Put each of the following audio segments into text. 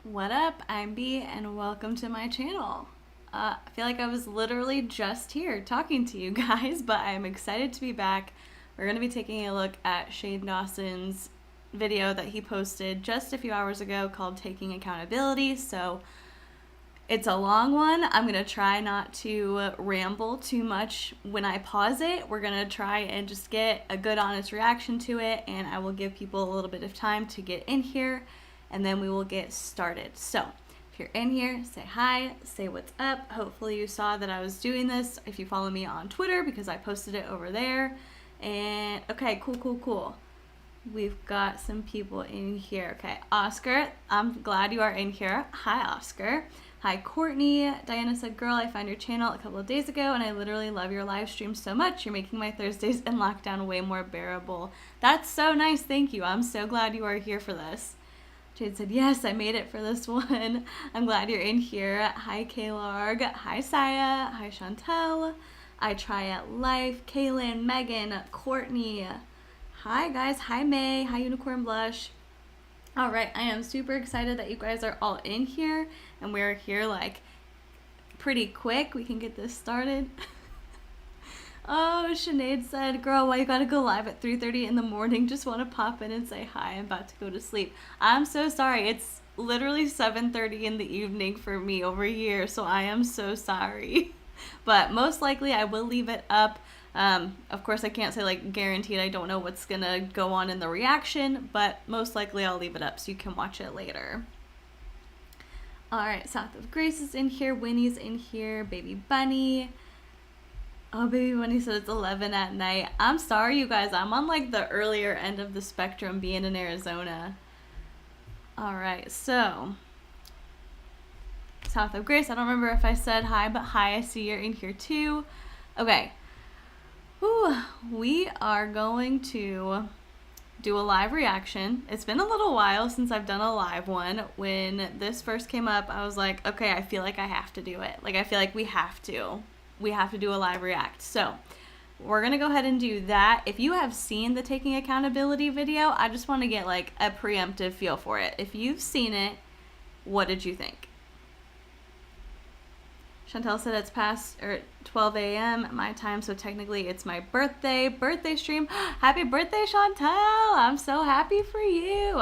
What up? I'm B and welcome to my channel. I feel like I was literally just here talking to you guys, but I'm excited to be back. We're going to be taking a look at Shane Dawson's video that he posted just a few hours ago called Taking Accountability. So it's a long one. I'm going to try not to ramble too much when I pause it. We're going to try and just get a good honest reaction to it, and I will give people a little bit of time to get in here, and then we will get started. So if you're in here, say hi, say what's up. Hopefully you saw that I was doing this if you follow me on Twitter, because I posted it over there. And okay, cool. We've got some people in here. Okay, Oscar, I'm glad you are in here. Hi, Oscar. Hi, Courtney. Diana said, girl, I found your channel a couple of days ago and I literally love your live stream so much. You're making my Thursdays in lockdown way more bearable. That's so nice. Thank you. I'm so glad you are here for this. Jade said, yes, I made it for this one. I'm glad you're in here. Hi, Kaylarg. Hi, Saya. Hi, Chantel. I Try at Life. Kaylin, Megan, Courtney. Hi, guys. Hi, May. Hi, Unicorn Blush. All right, I am super excited that you guys are all in here, and we're here like pretty quick. We can get this started. Oh, Sinead said, girl, why you gotta go live at 3:30 in the morning? Just want to pop in and say hi. I'm about to go to sleep. I'm so sorry. It's literally 7:30 in the evening for me over here, so I am so sorry. But most likely I will leave it up. Of course, I can't say like guaranteed. I don't know what's gonna go on in the reaction, but most likely I'll leave it up so you can watch it later. All right, South of Grace is in here. Winnie's in here. Baby Bunny. Oh, Baby Bunny said it's 11 at night. I'm sorry, you guys. I'm on like the earlier end of the spectrum being in Arizona. All right, so South of Grace. I don't remember if I said hi, but hi. I see you're in here too. Okay. Ooh, we are going to do a live reaction. It's been a little while since I've done a live one. When this first came up, I was like, okay, I feel like I have to do it. Like, I feel like we have to do a live react. So we're going to go ahead and do that. If you have seen the Taking Accountability video, I just want to get like a preemptive feel for it. If you've seen it, what did you think? Chantel said it's past 12 a.m. my time, so technically it's my birthday stream. Happy birthday, Chantel! I'm so happy for you.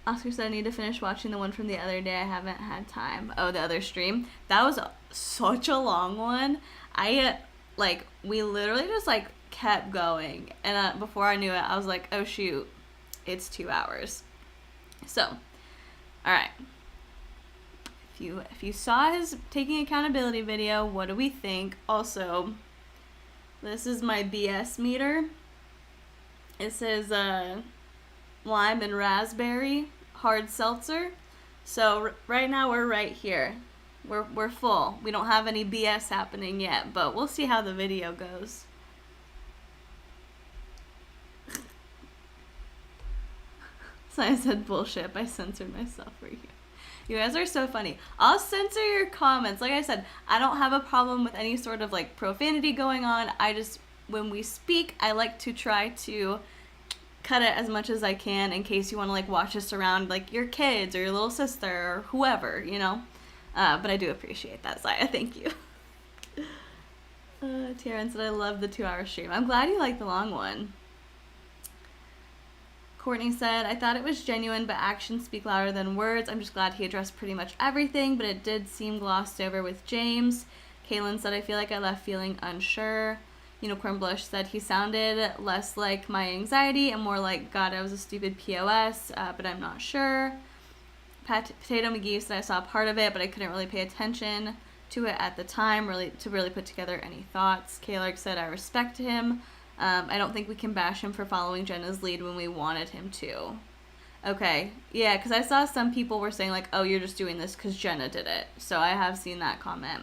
Oscar said I need to finish watching the one from the other day. I haven't had time. Oh, the other stream. That was such a long one. We literally just like kept going, and before I knew it, I was like, oh shoot, it's 2 hours. So, all right. If you saw his Taking Accountability video, what do we think? Also, this is my BS meter. It says lime and raspberry hard seltzer. So right now we're right here. We're full. We don't have any BS happening yet, but we'll see how the video goes. So I said bullshit. I censored myself for you. You guys are so funny. I'll censor your comments. Like I said, I don't have a problem with any sort of like profanity going on. I just, when we speak, I like to try to cut it as much as I can in case you want to like watch us around like your kids or your little sister or whoever, you know. But I do appreciate that, Saya. Thank you. Taryn said I love the 2-hour stream. I'm glad you like the long one. Courtney said, I thought it was genuine, but actions speak louder than words. I'm just glad he addressed pretty much everything, but it did seem glossed over with James. Kaylin said, I feel like I left feeling unsure. Unicorn Blush said he sounded less like my anxiety and more like, God, I was a stupid POS, but I'm not sure. Potato McGee said I saw part of it, but I couldn't really pay attention to it at the time to really put together any thoughts. Kaylarg said, I respect him. I don't think we can bash him for following Jenna's lead when we wanted him to. Okay, yeah, because I saw some people were saying like, oh, you're just doing this because Jenna did it. So I have seen that comment.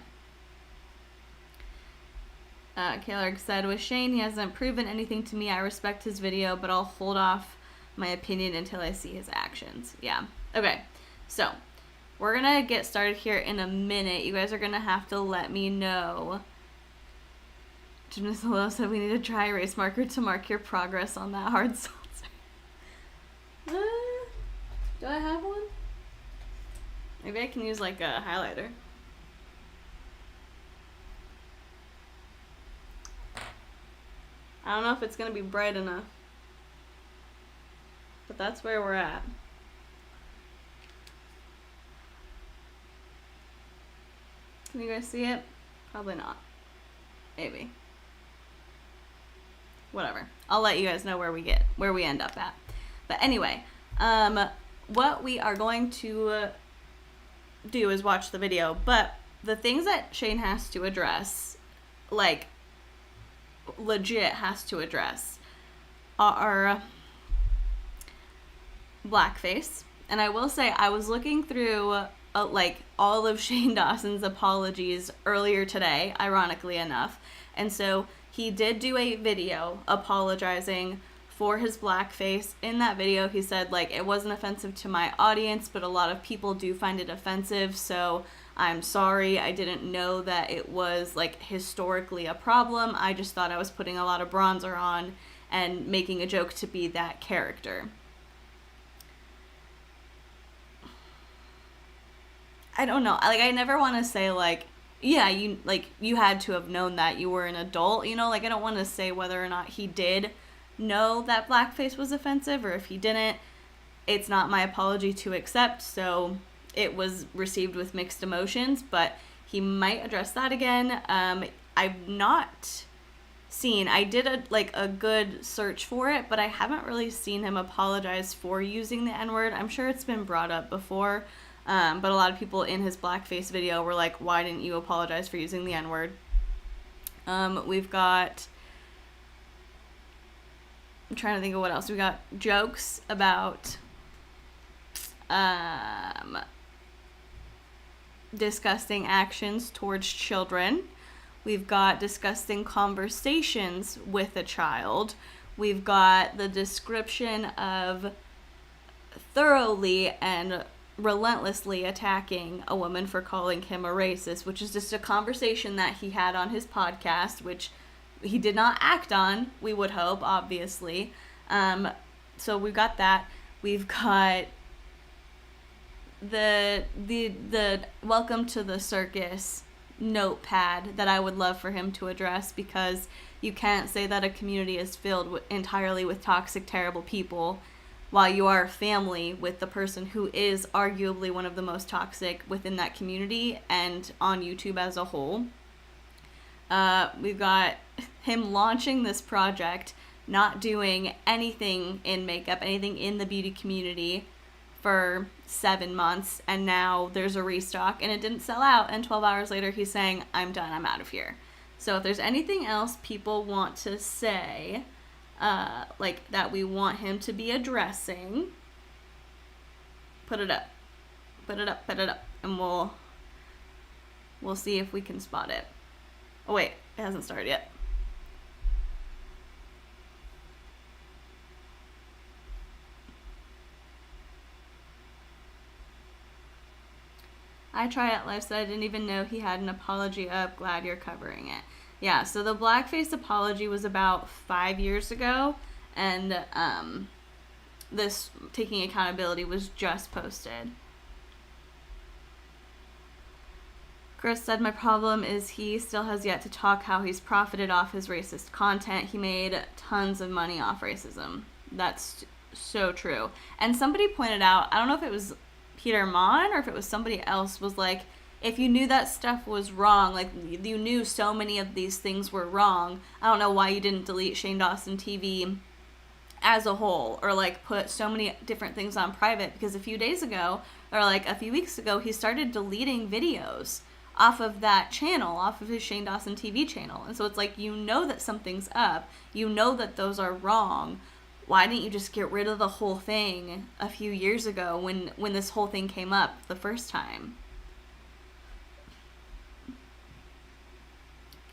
Kaylarg said, with Shane, he hasn't proven anything to me. I respect his video, but I'll hold off my opinion until I see his actions. Yeah, okay, so we're going to get started here in a minute. You guys are going to have to let me know. Gymnast Hello said we need a dry erase marker to mark your progress on that hard seltzer. Maybe I can use like a highlighter. I don't know if it's going to be bright enough. But that's where we're at. Can you guys see it? Probably not. Maybe. Whatever. I'll let you guys know where we end up at. But anyway, what we are going to do is watch the video. But the things that Shane has to address, like legit has to address, are blackface. And I will say, I was looking through like all of Shane Dawson's apologies earlier today, ironically enough. And so he did do a video apologizing for his blackface. In that video, he said, like, it wasn't offensive to my audience, but a lot of people do find it offensive, so I'm sorry. I didn't know that it was, like, historically a problem. I just thought I was putting a lot of bronzer on and making a joke to be that character. I don't know. Like, I never want to say, like, yeah, you had to have known that you were an adult, you know? Like, I don't want to say whether or not he did know that blackface was offensive, or if he didn't. It's not my apology to accept, so it was received with mixed emotions, but he might address that again. I've not seen, I did a good search for it, but I haven't really seen him apologize for using the N-word. I'm sure it's been brought up before, but a lot of people in his blackface video were like, why didn't you apologize for using the N-word? We've got, I'm trying to think of what else. We got jokes about disgusting actions towards children. We've got disgusting conversations with a child. We've got the description of thoroughly and relentlessly attacking a woman for calling him a racist, which is just a conversation that he had on his podcast, which he did not act on, we would hope, obviously. So we've got that. We've got the welcome to the circus notepad that I would love for him to address, because you can't say that a community is filled entirely with toxic, terrible people while you are family with the person who is arguably one of the most toxic within that community and on YouTube as a whole. We've got him launching this project, not doing anything in makeup, anything in the beauty community for 7 months, and now there's a restock and it didn't sell out, and 12 hours later he's saying, I'm done, I'm out of here. So if there's anything else people want to say, like that we want him to be addressing, put it up, and we'll see if we can spot it. Oh wait, it hasn't started yet. I Try It Live said, I didn't even know he had an apology up. Glad you're covering it. Yeah, so the blackface apology was about 5 years ago, and this taking accountability was just posted. Chris said, my problem is he still has yet to talk how he's profited off his racist content. He made tons of money off racism. That's so true. And somebody pointed out, I don't know if it was Peter Mon or if it was somebody else, was like, if you knew that stuff was wrong, like you knew so many of these things were wrong, I don't know why you didn't delete Shane Dawson TV as a whole, or like put so many different things on private, because a few days ago, or like a few weeks ago, he started deleting videos off of that channel, off of his Shane Dawson TV channel. And so it's like, you know that something's up, you know that those are wrong. Why didn't you just get rid of the whole thing a few years ago when this whole thing came up the first time?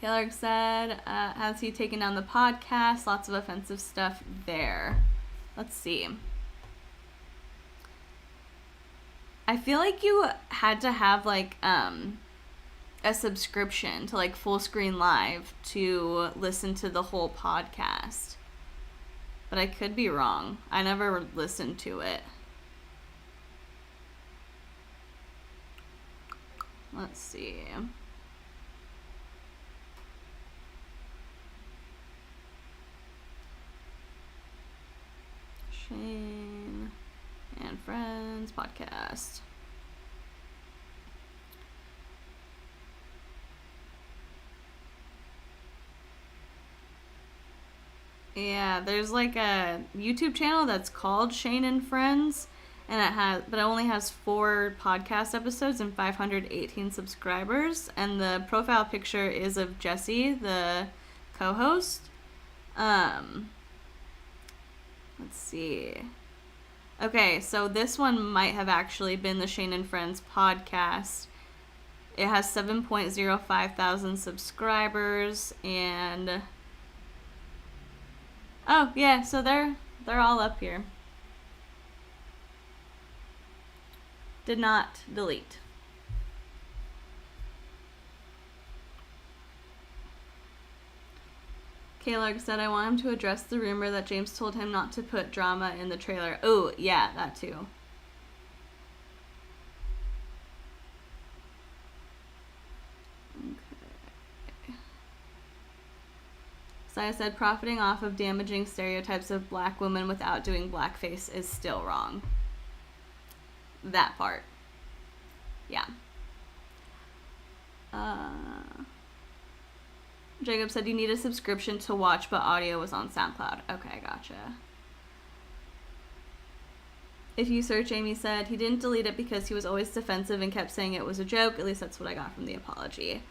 Taylor said, has he taken down the podcast? Lots of offensive stuff there. Let's see. I feel like you had to have like a subscription to like Full Screen Live to listen to the whole podcast. But I could be wrong. I never listened to it. Let's see. Shane and Friends podcast. Yeah, there's like a YouTube channel that's called Shane and Friends, and it only has 4 podcast episodes and 518 subscribers, and the profile picture is of Jesse, the co-host. Let's see. Okay, so this one might have actually been the Shane and Friends podcast. It has 7.05 thousand subscribers, and oh yeah, so they're all up here. Did not delete. Kaylark said, I want him to address the rumor that James told him not to put drama in the trailer. Oh, yeah, that too. Okay. Saya said, profiting off of damaging stereotypes of black women without doing blackface is still wrong. That part. Yeah. Jacob said, you need a subscription to watch, but audio was on SoundCloud. Okay, gotcha. If you search, Amy said, he didn't delete it because he was always defensive and kept saying it was a joke. At least that's what I got from the apology.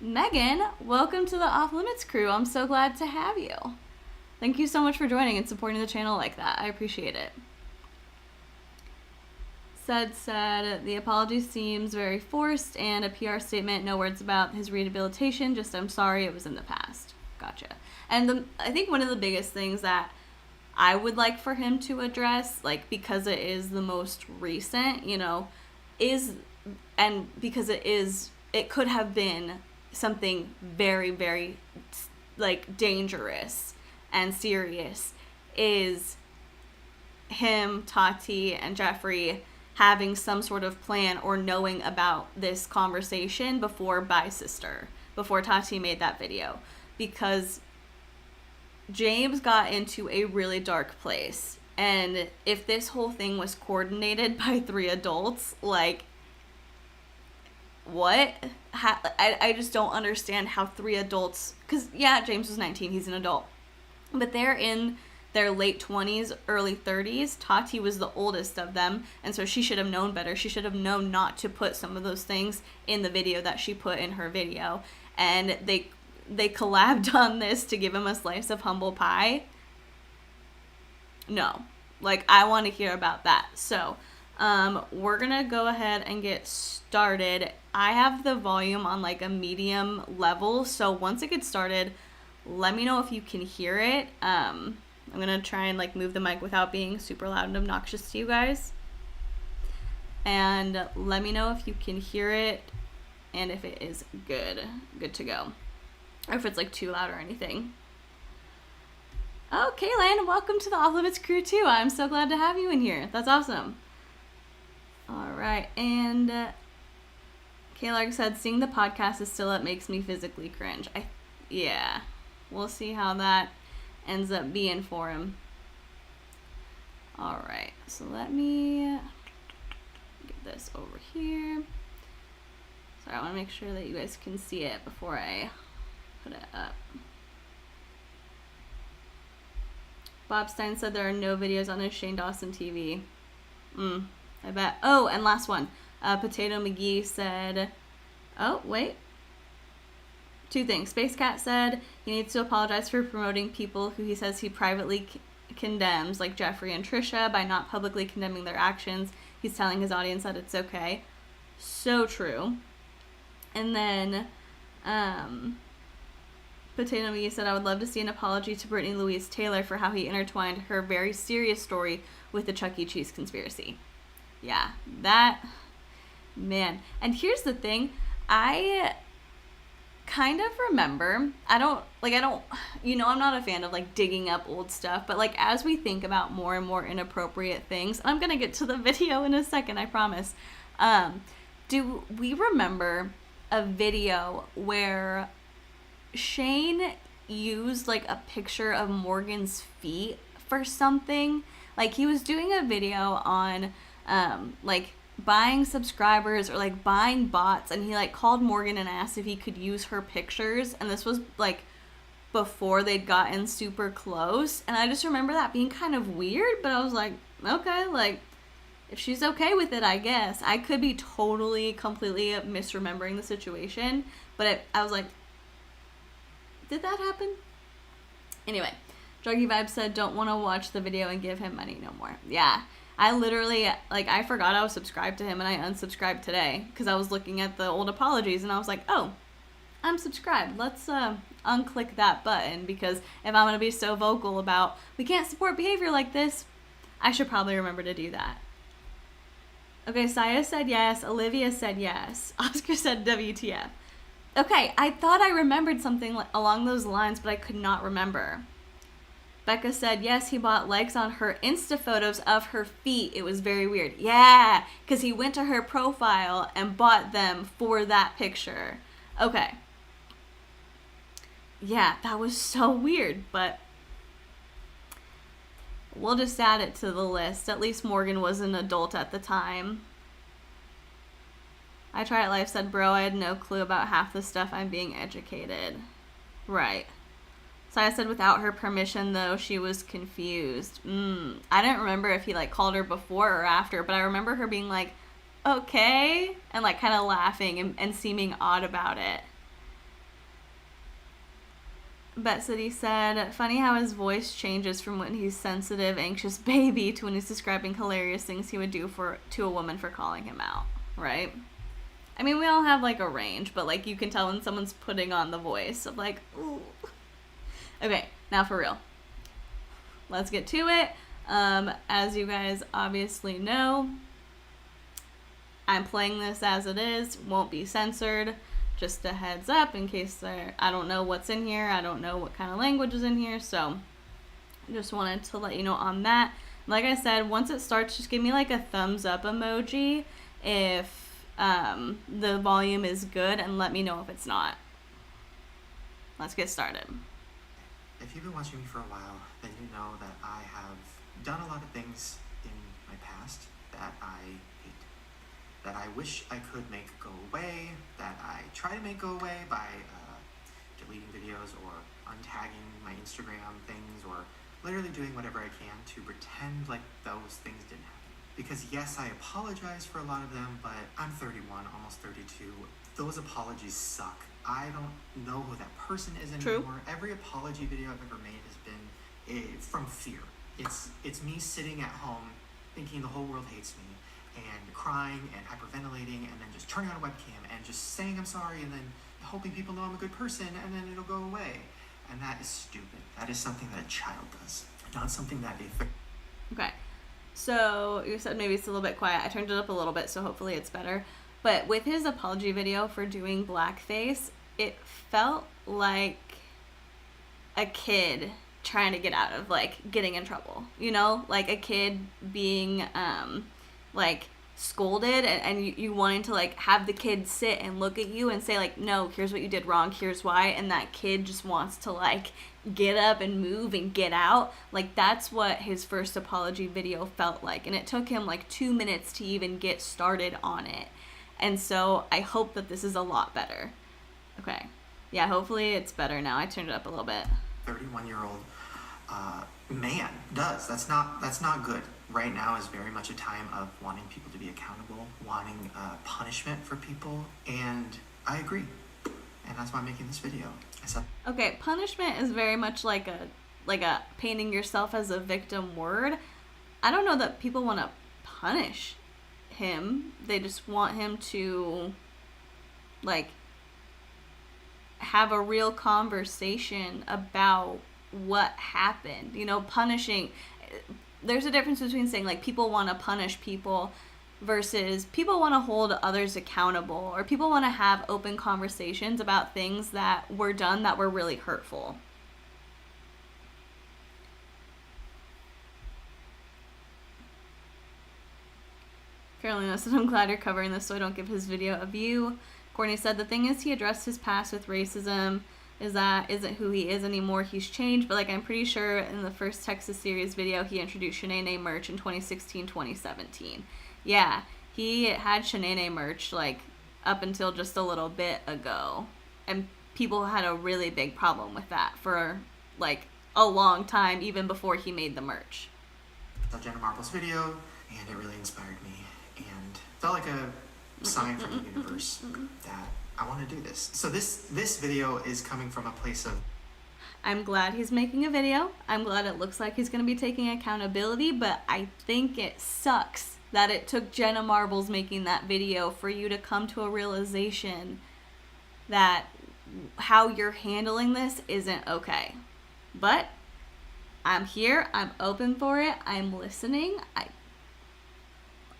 Megan, welcome to the Off Limits crew. I'm so glad to have you. Thank you so much for joining and supporting the channel like that. I appreciate it. Said, the apology seems very forced, and a PR statement, no words about his rehabilitation, just I'm sorry, it was in the past. Gotcha. And I think one of the biggest things that I would like for him to address, like, because it is the most recent, you know, and because it could have been something very, very, like, dangerous and serious, is him, Tati, and Jeffrey having some sort of plan or knowing about this conversation before Tati made that video. Because James got into a really dark place. And if this whole thing was coordinated by 3 adults, like, what? I just don't understand how 3 adults, because, yeah, James was 19, he's an adult. But they're in their late 20s, early 30s. Tati was the oldest of them, and so she should have known better. She should have known not to put some of those things in the video that she put in her video. And they collabed on this to give him a slice of humble pie. No. Like, I want to hear about that. So, we're gonna go ahead and get started. I have the volume on, like, a medium level, so once it gets started, let me know if you can hear it. I'm going to try and, like, move the mic without being super loud and obnoxious to you guys. And let me know if you can hear it and if it is good to go. Or if it's, like, too loud or anything. Oh, Kaylin, welcome to the Off Limits crew, too. I'm so glad to have you in here. That's awesome. All right. And Kaylark said, seeing the podcast is still up makes me physically cringe. Yeah. We'll see how that ends up being for him. Alright, so let me get this over here. Sorry, I want to make sure that you guys can see it before I put it up. Bob Stein said there are no videos on his Shane Dawson TV. I bet. Oh, and last one. Potato McGee said, oh, wait. 2 things. Space Cat said he needs to apologize for promoting people who he says he privately condemns, like Jeffrey and Trisha, by not publicly condemning their actions. He's telling his audience that it's okay. So true. And then Potato Me said, I would love to see an apology to Brittany Louise Taylor for how he intertwined her very serious story with the Chuck E. Cheese conspiracy. Yeah, that, man. And here's the thing. I kind of remember, I'm not a fan of, like, digging up old stuff, but, like, as we think about more and more inappropriate things, I'm gonna get to the video in a second, I promise, Do we remember a video where Shane used like a picture of Morgan's feet for something? Like he was doing a video on like buying subscribers or like buying bots, and he like called Morgan and asked if he could use her pictures, and this was like before they'd gotten super close. And I just remember that being kind of weird, but I was like, okay, like if she's okay with it, I guess. I could be totally, completely misremembering the situation, but I was like, did that happen? Anyway, Druggy Vibe said, don't want to watch the video and give him money no more. Yeah, I literally, like, I forgot I was subscribed to him, and I unsubscribed today because I was looking at the old apologies, and I was like, oh, I'm subscribed. Let's unclick that button, because if I'm going to be so vocal about we can't support behavior like this, I should probably remember to do that. Okay, Saya said yes. Olivia said yes. Oscar said WTF. Okay, I thought I remembered something along those lines, but I could not remember. Becca said yes, he bought likes on her Insta photos of her feet. It was very weird. Yeah, because he went to her profile and bought them for that picture. Okay. Yeah, that was so weird, but we'll just add it to the list. At least Morgan was an adult at the time. I Try It Life said, bro, I had no clue about half the stuff. I'm being educated. Right. Saya said without her permission, though, she was confused. I didn't remember if he, like, called her before or after, but I remember her being like, okay, and, like, kind of laughing and seeming odd about it. Betsy said, funny how his voice changes from when he's sensitive, anxious baby to when he's describing hilarious things he would do to a woman for calling him out, right? I mean, we all have, like, a range, but, like, you can tell when someone's putting on the voice of, like, ooh. Okay, now for real. Let's get to it. As you guys obviously know, I'm playing this as it is, won't be censored. Just a heads up in case I don't know what's in here. I don't know what kind of language is in here. So just wanted to let you know on that. Like I said, once it starts, just give me like a thumbs up emoji if the volume is good, and let me know if it's not. Let's get started. If you've been watching me for a while, then you know that I have done a lot of things in my past that I hate, that I wish I could make go away, that I try to make go away by deleting videos or untagging my Instagram things, or literally doing whatever I can to pretend like those things didn't happen. Because yes, I apologize for a lot of them, but I'm 31, almost 32. Those apologies suck. I don't know who that person is anymore. True. Every apology video I've ever made has been from fear. It's me sitting at home thinking the whole world hates me, and crying and hyperventilating, and then just turning on a webcam and just saying I'm sorry, and then hoping people know I'm a good person, and then it'll go away. And that is stupid. That is something that a child does, not something that Okay. So you said maybe it's a little bit quiet. I turned it up a little bit, so hopefully it's better. But with his apology video for doing blackface, it felt like a kid trying to get out of, like, getting in trouble. You know? Like a kid being, like, scolded, and you wanting to, like, have the kid sit and look at you and say, like, no, here's what you did wrong, here's why, and that kid just wants to, like, get up and move and get out. Like, that's what his first apology video felt like, and it took him, like, 2 minutes to even get started on it. And so I hope that this is a lot better. Okay. Yeah, hopefully it's better now. I turned it up a little bit. 31-year-old man does. That's not good. Right now is very much a time of wanting people to be accountable, wanting punishment for people, and I agree. And that's why I'm making this video. Okay, punishment is very much like a painting yourself as a victim word. I don't know that people want to punish him. They just want him to, like, have a real conversation about what happened. You know, punishing, there's a difference between saying, like, people want to punish people versus people want to hold others accountable, or people want to have open conversations about things that were done that were really hurtful. Carolina said, I'm glad you're covering this so I don't give his video a view. Courtney said, the thing is he addressed his past with racism. That isn't who he is anymore. He's changed. But, like, I'm pretty sure in the first Texas series video, he introduced Shanae merch in 2016, 2017. Yeah, he had Shanae merch, like, up until just a little bit ago. And people had a really big problem with that for, like, a long time, even before he made the merch. I saw Jenna Marbles' video, and it really inspired me. And felt like a sign from the universe that I want to do this. So this video is coming from a place of... I'm glad he's making a video. I'm glad it looks like he's going to be taking accountability, but I think it sucks that it took Jenna Marbles making that video for you to come to a realization that how you're handling this isn't okay. But I'm here. I'm open for it. I'm listening.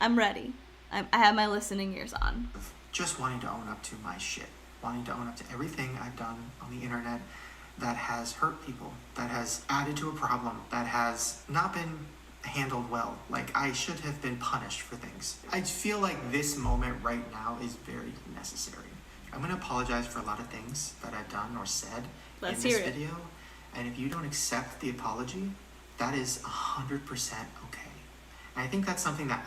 I'm ready. I have my listening ears on. Just wanting to own up to my shit. Wanting to own up to everything I've done on the internet that has hurt people, that has added to a problem, that has not been handled well. Like, I should have been punished for things. I feel like this moment right now is very necessary. I'm going to apologize for a lot of things that I've done or said in this video. And if you don't accept the apology, that is 100% okay. And I think that's something that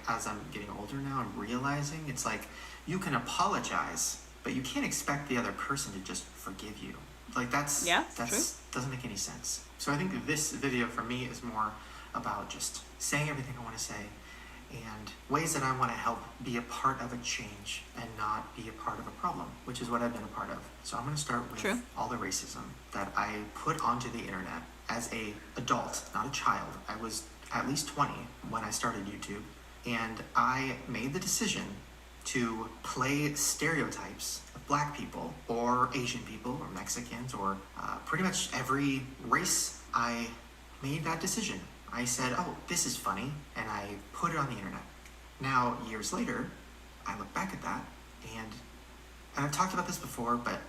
as I'm getting older now, I'm realizing it's like, you can apologize, but you can't expect the other person to just forgive you. Like, that's true. Doesn't make any sense. So I think this video for me is more about just saying everything I want to say and ways that I want to help be a part of a change and not be a part of a problem, which is what I've been a part of. So I'm going to start with all the racism that I put onto the internet as a adult, not a child. I was at least 20 when I started YouTube, and I made the decision to play stereotypes of black people or Asian people or Mexicans or pretty much every race. I made that decision. I said, oh, this is funny, and I put it on the internet. Now, years later, I look back at that, and I've talked about this before, but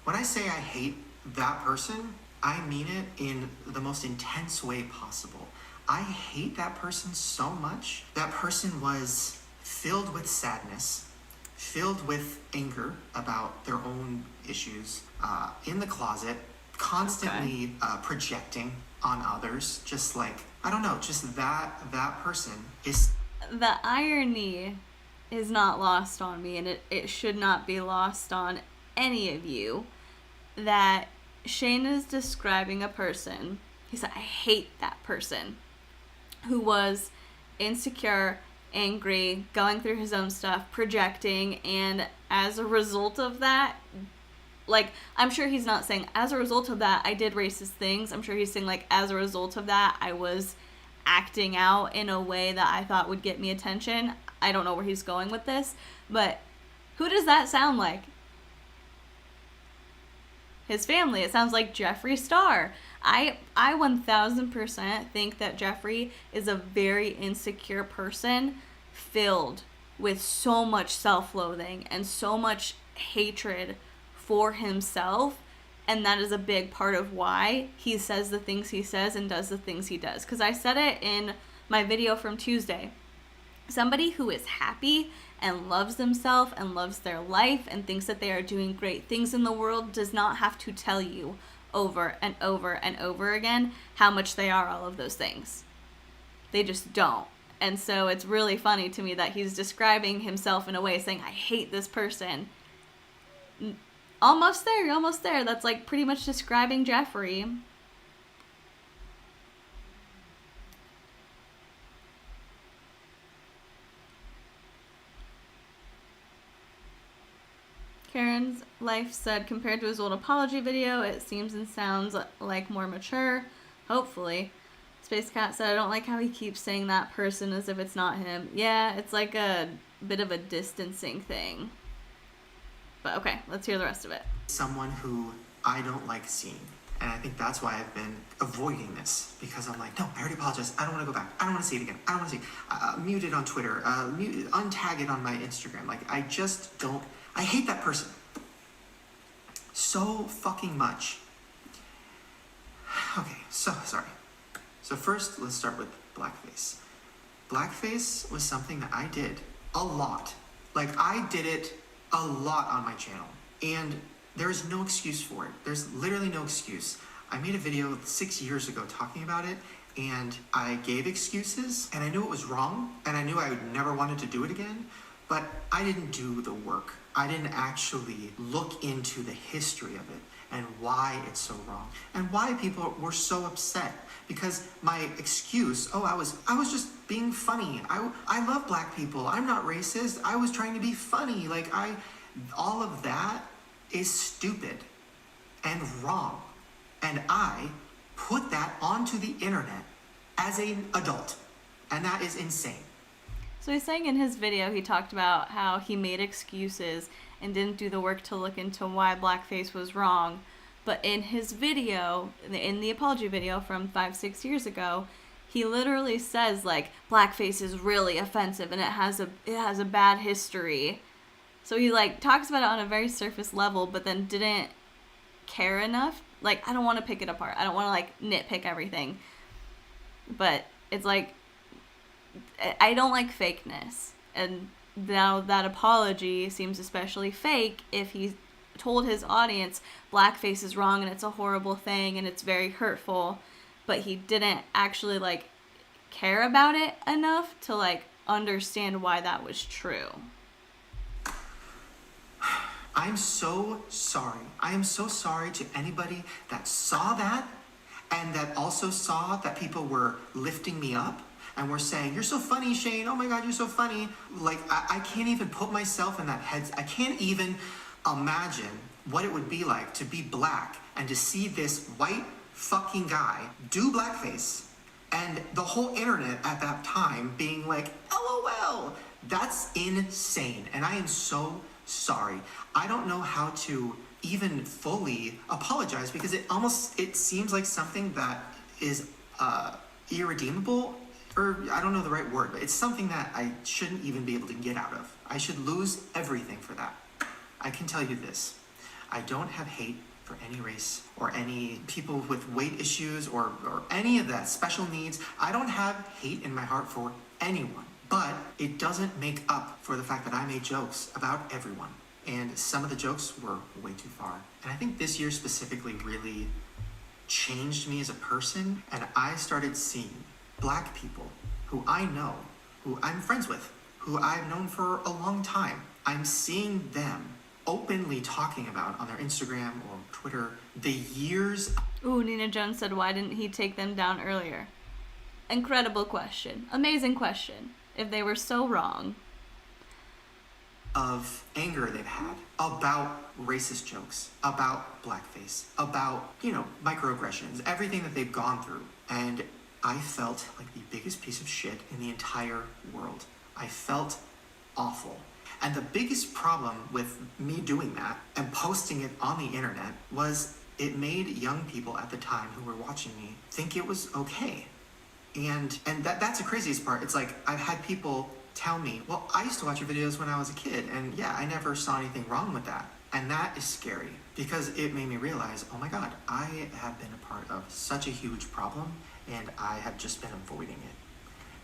when I say I hate that person, I mean it in the most intense way possible. I hate that person so much. That person was filled with sadness, filled with anger about their own issues, in the closet, constantly projecting on others, just like, I don't know, just that person is... The irony is not lost on me, and it should not be lost on any of you, that Shane is describing a person, he said, I hate that person, who was insecure, angry, going through his own stuff, projecting, and as a result of that, like, I'm sure he's not saying, as a result of that, I did racist things. I'm sure he's saying, like, as a result of that, I was acting out in a way that I thought would get me attention. I don't know where he's going with this, but who does that sound like? His family. It sounds like Jeffree Star. I 1000% think that Jeffree is a very insecure person filled with so much self-loathing and so much hatred for himself, and that is a big part of why he says the things he says and does the things he does. Because I said it in my video from Tuesday. Somebody who is happy and loves themselves and loves their life and thinks that they are doing great things in the world does not have to tell you over and over and over again how much they are all of those things. They just don't. And so it's really funny to me that he's describing himself in a way saying, I hate this person. Almost there, you're almost there. That's like pretty much describing Jeffree. Karen's Life said, compared to his old apology video, it seems and sounds like more mature. Hopefully. Space Cat said, I don't like how he keeps saying that person as if it's not him. Yeah, it's like a bit of a distancing thing. But okay, let's hear the rest of it. Someone who I don't like seeing. And I think that's why I've been avoiding this. Because I'm like, no, I already apologized. I don't want to go back. I don't want to see it again. I don't want to see it. Mute it on Twitter. Untag it on my Instagram. Like, I just don't... I hate that person. So fucking much. Okay, so, sorry. So first, let's start with blackface. Blackface was something that I did a lot. Like, I did it a lot on my channel. And there is no excuse for it. There's literally no excuse. I made a video 6 years ago talking about it, and I gave excuses, and I knew it was wrong, and I knew I would never wanted to do it again, but I didn't do the work. I didn't actually look into the history of it and why it's so wrong and why people were so upset. Because my excuse, I was just being funny. I love black people. I'm not racist. I was trying to be funny. All of that is stupid and wrong. And I put that onto the internet as an adult. And that is insane. So he's saying in his video, he talked about how he made excuses and didn't do the work to look into why blackface was wrong. But in his video, in the apology video from 5-6 years ago, he literally says, like, blackface is really offensive and it has a bad history. So he, like, talks about it on a very surface level, but then didn't care enough. Like, I don't want to pick it apart. I don't want to, like, nitpick everything. But it's like, I don't like fakeness. And now that apology seems especially fake if he told his audience blackface is wrong and it's a horrible thing and it's very hurtful, but he didn't actually, like, care about it enough to, like, understand why that was true. I'm so sorry. I am so sorry to anybody that saw that and that also saw that people were lifting me up and were saying, "You're so funny, Shane. Oh my God, you're so funny." Like, I can't even put myself in that head. I can't even imagine what it would be like to be black and to see this white fucking guy do blackface and the whole internet at that time being like, LOL. That's insane. And I am so sorry. I don't know how to even fully apologize because it seems like something that is irredeemable, or I don't know the right word, but it's something that I shouldn't even be able to get out of. I should lose everything for that. I can tell you this. I don't have hate for any race or any people with weight issues or any of that, special needs. I don't have hate in my heart for anyone. But it doesn't make up for the fact that I made jokes about everyone. And some of the jokes were way too far. And I think this year specifically really changed me as a person. And I started seeing black people who I know, who I'm friends with, who I've known for a long time. I'm seeing them openly talking about on their Instagram or Twitter the years. Ooh, Nina Jones said, why didn't he take them down earlier? Incredible question. Amazing question. If they were so wrong. Of anger they've had about racist jokes, about blackface, about, microaggressions, everything that they've gone through. And I felt like the biggest piece of shit in the entire world. I felt awful. And the biggest problem with me doing that and posting it on the internet was it made young people at the time who were watching me think it was okay. And that's the craziest part. It's like, I've had people tell me, well, I used to watch your videos when I was a kid, and yeah, I never saw anything wrong with that. And that is scary, because it made me realize, oh my God, I have been a part of such a huge problem, and I have just been avoiding it.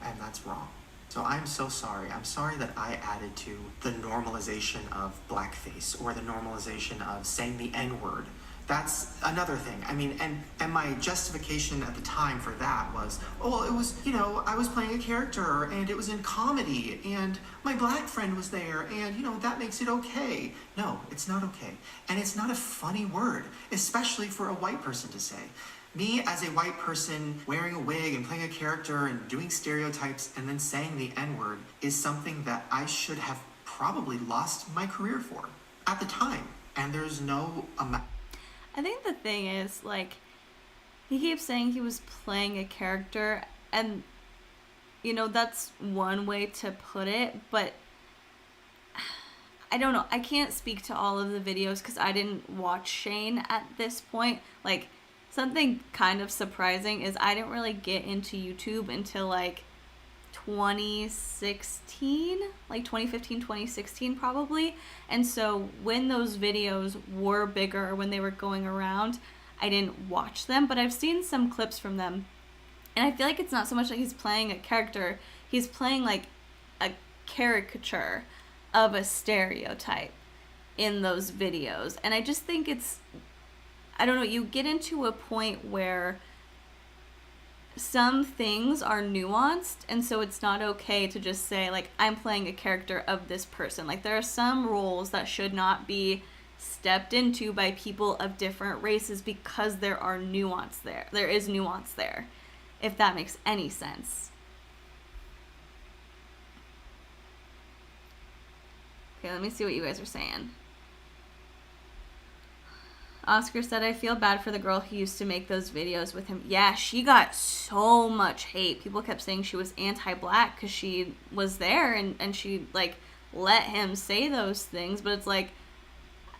And that's wrong. So I'm so sorry. I'm sorry that I added to the normalization of blackface, or the normalization of saying the N-word. That's another thing. I mean, and my justification at the time for that was, oh, well, it was, I was playing a character and it was in comedy and my black friend was there and, that makes it okay. No, it's not okay. And it's not a funny word, especially for a white person to say. Me as a white person wearing a wig and playing a character and doing stereotypes and then saying the N-word is something that I should have probably lost my career for at the time. And there's no amount. I think the thing is, like, he keeps saying he was playing a character, and, that's one way to put it, but I don't know. I can't speak to all of the videos because I didn't watch Shane at this point. Like, something kind of surprising is I didn't really get into YouTube until, like, 2016, like 2015, 2016 probably. And so when those videos were bigger, when they were going around, I didn't watch them, but I've seen some clips from them. And I feel like it's not so much like he's playing a character. He's playing like a caricature of a stereotype in those videos. And I just think it's, I don't know, you get into a point where some things are nuanced, and so it's not okay to just say, like, I'm playing a character of this person. Like, there are some roles that should not be stepped into by people of different races because there are nuance there. There is nuance there, if that makes any sense. Okay, let me see what you guys are saying. Oscar said, I feel bad for the girl who used to make those videos with him. Yeah, she got so much hate. People kept saying she was anti-black because she was there and she, like, let him say those things. But it's like,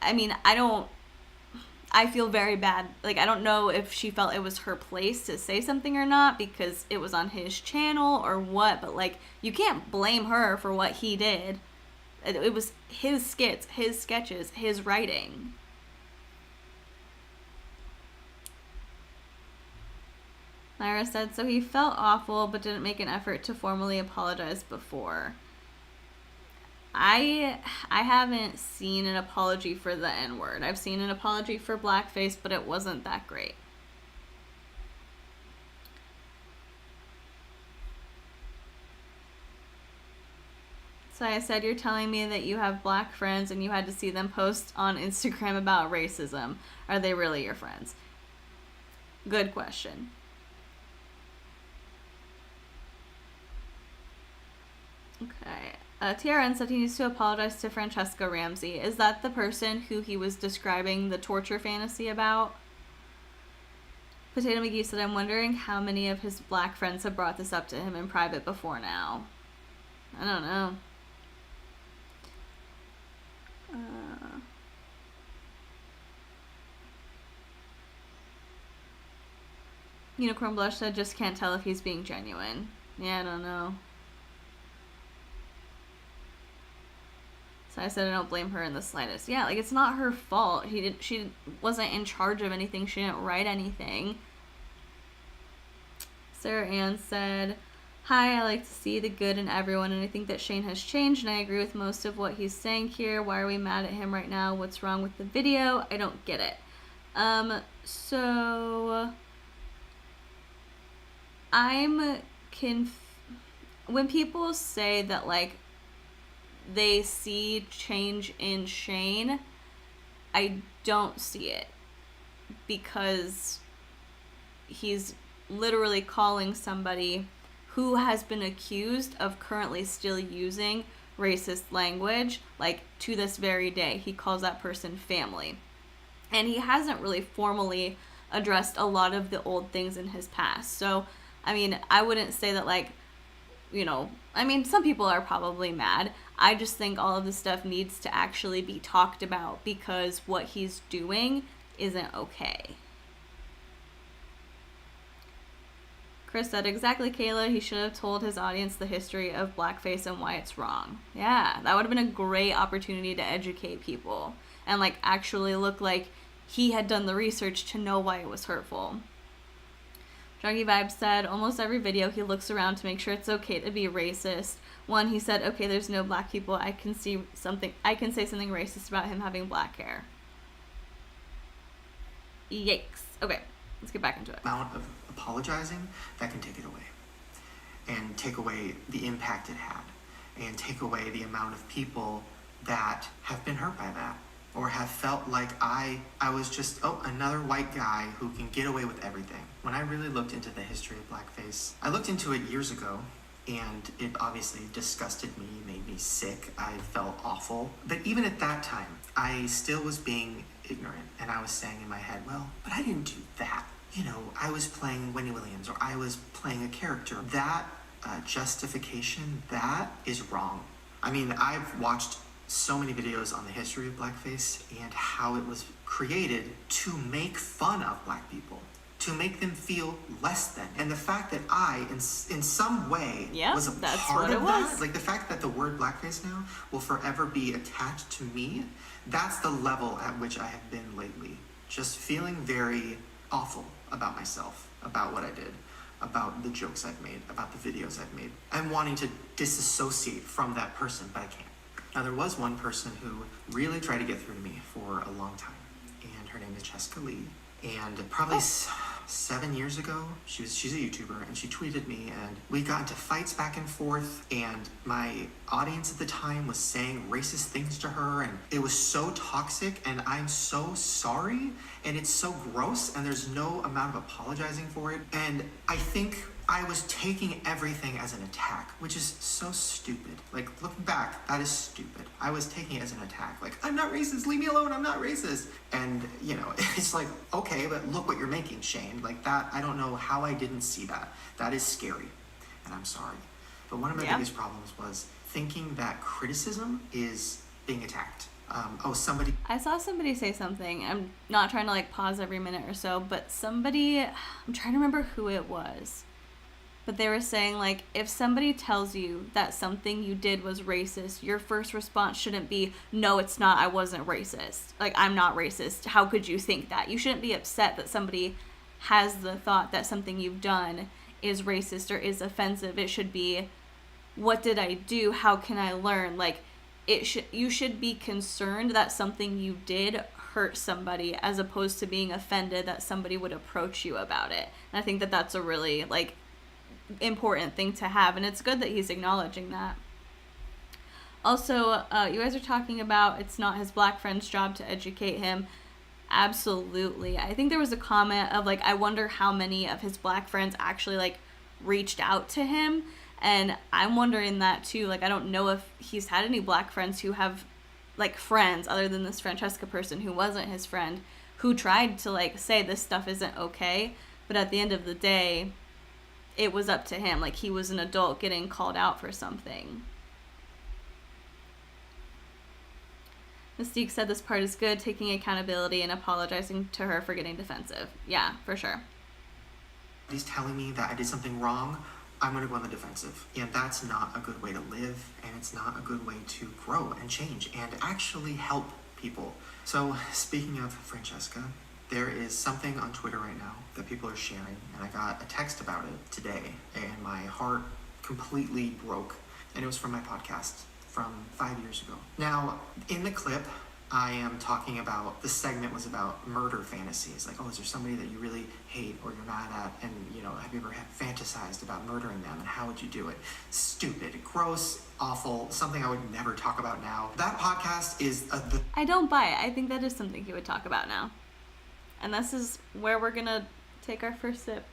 I mean, I feel very bad. Like, I don't know if she felt it was her place to say something or not because it was on his channel or what. But, like, you can't blame her for what he did. It was his skits, his sketches, his writing. Lyra said, so he felt awful but didn't make an effort to formally apologize before. I haven't seen an apology for the N-word. I've seen an apology for blackface, but it wasn't that great. So I said, you're telling me that you have black friends and you had to see them post on Instagram about racism. Are they really your friends? Good question. Okay. TRN said he needs to apologize to Francesca Ramsey. Is that the person who he was describing the torture fantasy about? Potato McGee said, I'm wondering how many of his black friends have brought this up to him in private before now. I don't know. Unicorn Blush said, just can't tell if he's being genuine. Yeah, I don't know. So I said I don't blame her in the slightest. Yeah, like, it's not her fault. She wasn't in charge of anything. She didn't write anything. Sarah Ann said, hi, I like to see the good in everyone, and I think that Shane has changed, and I agree with most of what he's saying here. Why are we mad at him right now? What's wrong with the video? I don't get it. So when people say that, like, they see change in Shane, I don't see it, because he's literally calling somebody who has been accused of currently still using racist language, like, to this very day. He calls that person family. And he hasn't really formally addressed a lot of the old things in his past. So, I mean, I wouldn't say that, like, you know, I mean, some people are probably mad. I just think all of this stuff needs to actually be talked about because what he's doing isn't okay. Chris said, exactly, Kayla. He should have told his audience the history of blackface and why it's wrong. Yeah, that would have been a great opportunity to educate people and, like, actually look like he had done the research to know why it was hurtful. Druggy Vibe said, almost every video he looks around to make sure it's okay to be racist. One, he said, okay, there's no black people. I can say something racist about him having black hair. Yikes. Okay, let's get back into it. Amount of apologizing that can take it away, and take away the impact it had, and take away the amount of people that have been hurt by that, or have felt like I was just, another white guy who can get away with everything. When I really looked into the history of blackface, I looked into it years ago, and it obviously disgusted me, made me sick. I felt awful. But even at that time, I still was being ignorant, and I was saying in my head, well, but I didn't do that. You know, I was playing Wendy Williams, or I was playing a character. That justification, that is wrong. I mean, I've watched so many videos on the history of blackface and how it was created to make fun of black people, to make them feel less than. And the fact that I, in some way, was a part of that, like the fact that the word blackface now will forever be attached to me, that's the level at which I have been lately. Just feeling very awful about myself, about what I did. about the jokes I've made, about the videos I've made. I'm wanting to disassociate from that person, but I can't. Now, there was one person who really tried to get through to me for a long time, and her name is Jessica Lee. And probably 7 years ago, she's a YouTuber, and she tweeted me, and we got into fights back and forth, and my audience at the time was saying racist things to her, and it was so toxic, and I'm so sorry, and it's so gross, and there's no amount of apologizing for it. And I think I was taking everything as an attack, which is so stupid. Like, looking back, that is stupid. I was taking it as an attack. Like, I'm not racist, leave me alone, I'm not racist. And, you know, it's like, okay, but look what you're making, Shane. Like, that, I don't know how I didn't see that. That is scary, and I'm sorry. But one of my biggest problems was thinking that criticism is being attacked. I saw somebody say something. I'm not trying to, like, pause every minute or so, but I'm trying to remember who it was. But they were saying, like, if somebody tells you that something you did was racist, your first response shouldn't be, no, it's not, I wasn't racist. Like, I'm not racist. How could you think that? You shouldn't be upset that somebody has the thought that something you've done is racist or is offensive. It should be, what did I do? How can I learn? Like, you should be concerned that something you did hurt somebody, as opposed to being offended that somebody would approach you about it. And I think that that's a really, like, important thing to have, and it's good that he's acknowledging that. Also, you guys are talking about it's not his black friend's job to educate him. Absolutely. I think there was a comment of, like, I wonder how many of his black friends actually, like, reached out to him, and I'm wondering that too. Like, I don't know if he's had any black friends who have, like, friends other than this Francesca person who wasn't his friend, who tried to, like, say this stuff isn't okay, but at the end of the day, it was up to him. Like, he was an adult getting called out for something. Mystique said this part is good, taking accountability and apologizing to her for getting defensive. Yeah, for sure. He's telling me that I did something wrong, I'm going to go on the defensive. And that's not a good way to live, and it's not a good way to grow and change and actually help people. So, speaking of Francesca, there is something on Twitter right now that people are sharing, and I got a text about it today, and my heart completely broke, and it was from my podcast from 5 years ago. Now, in the clip, I am talking about, the segment was about murder fantasies, like, oh, is there somebody that you really hate or you're mad at, and, you know, have you ever fantasized about murdering them, and how would you do it? Stupid, gross, awful, something I would never talk about now. That podcast is I don't buy it. I think that is something he would talk about now. And this is where we're gonna take our first sip.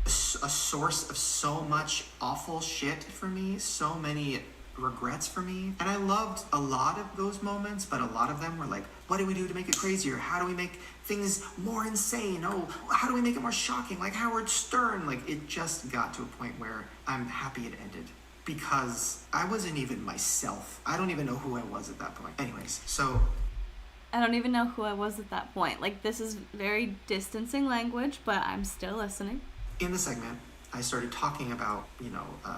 A source of so much awful shit for me, so many regrets for me. And I loved a lot of those moments, but a lot of them were like, what do we do to make it crazier? How do we make things more insane? Oh, how do we make it more shocking? Like Howard Stern. Like, it just got to a point where I'm happy it ended, because I wasn't even myself. I don't even know who I was at that point. Anyways, so I don't even know who I was at that point. Like, this is very distancing language, but I'm still listening. In the segment, I started talking about,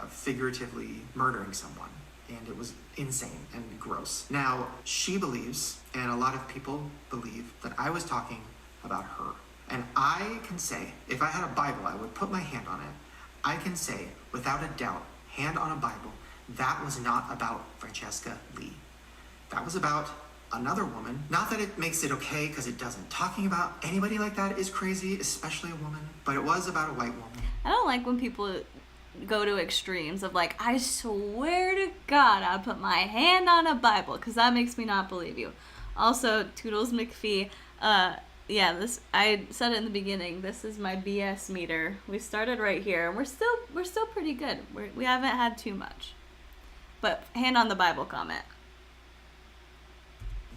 figuratively murdering someone, and it was insane and gross. Now, she believes, and a lot of people believe, that I was talking about her. And I can say, if I had a Bible, I would put my hand on it. I can say, without a doubt, hand on a Bible, that was not about Francesca Lee. That was about another woman. Not that it makes it okay, because it doesn't. Talking about anybody like that is crazy, especially a woman. But it was about a white woman. I don't like when people go to extremes of, like, I swear to God I'll put my hand on a Bible, because that makes me not believe you. Also, Toodles McPhee, I said it in the beginning, this is my BS meter. We started right here, and we're still pretty good. We haven't had too much. But hand on the Bible comment.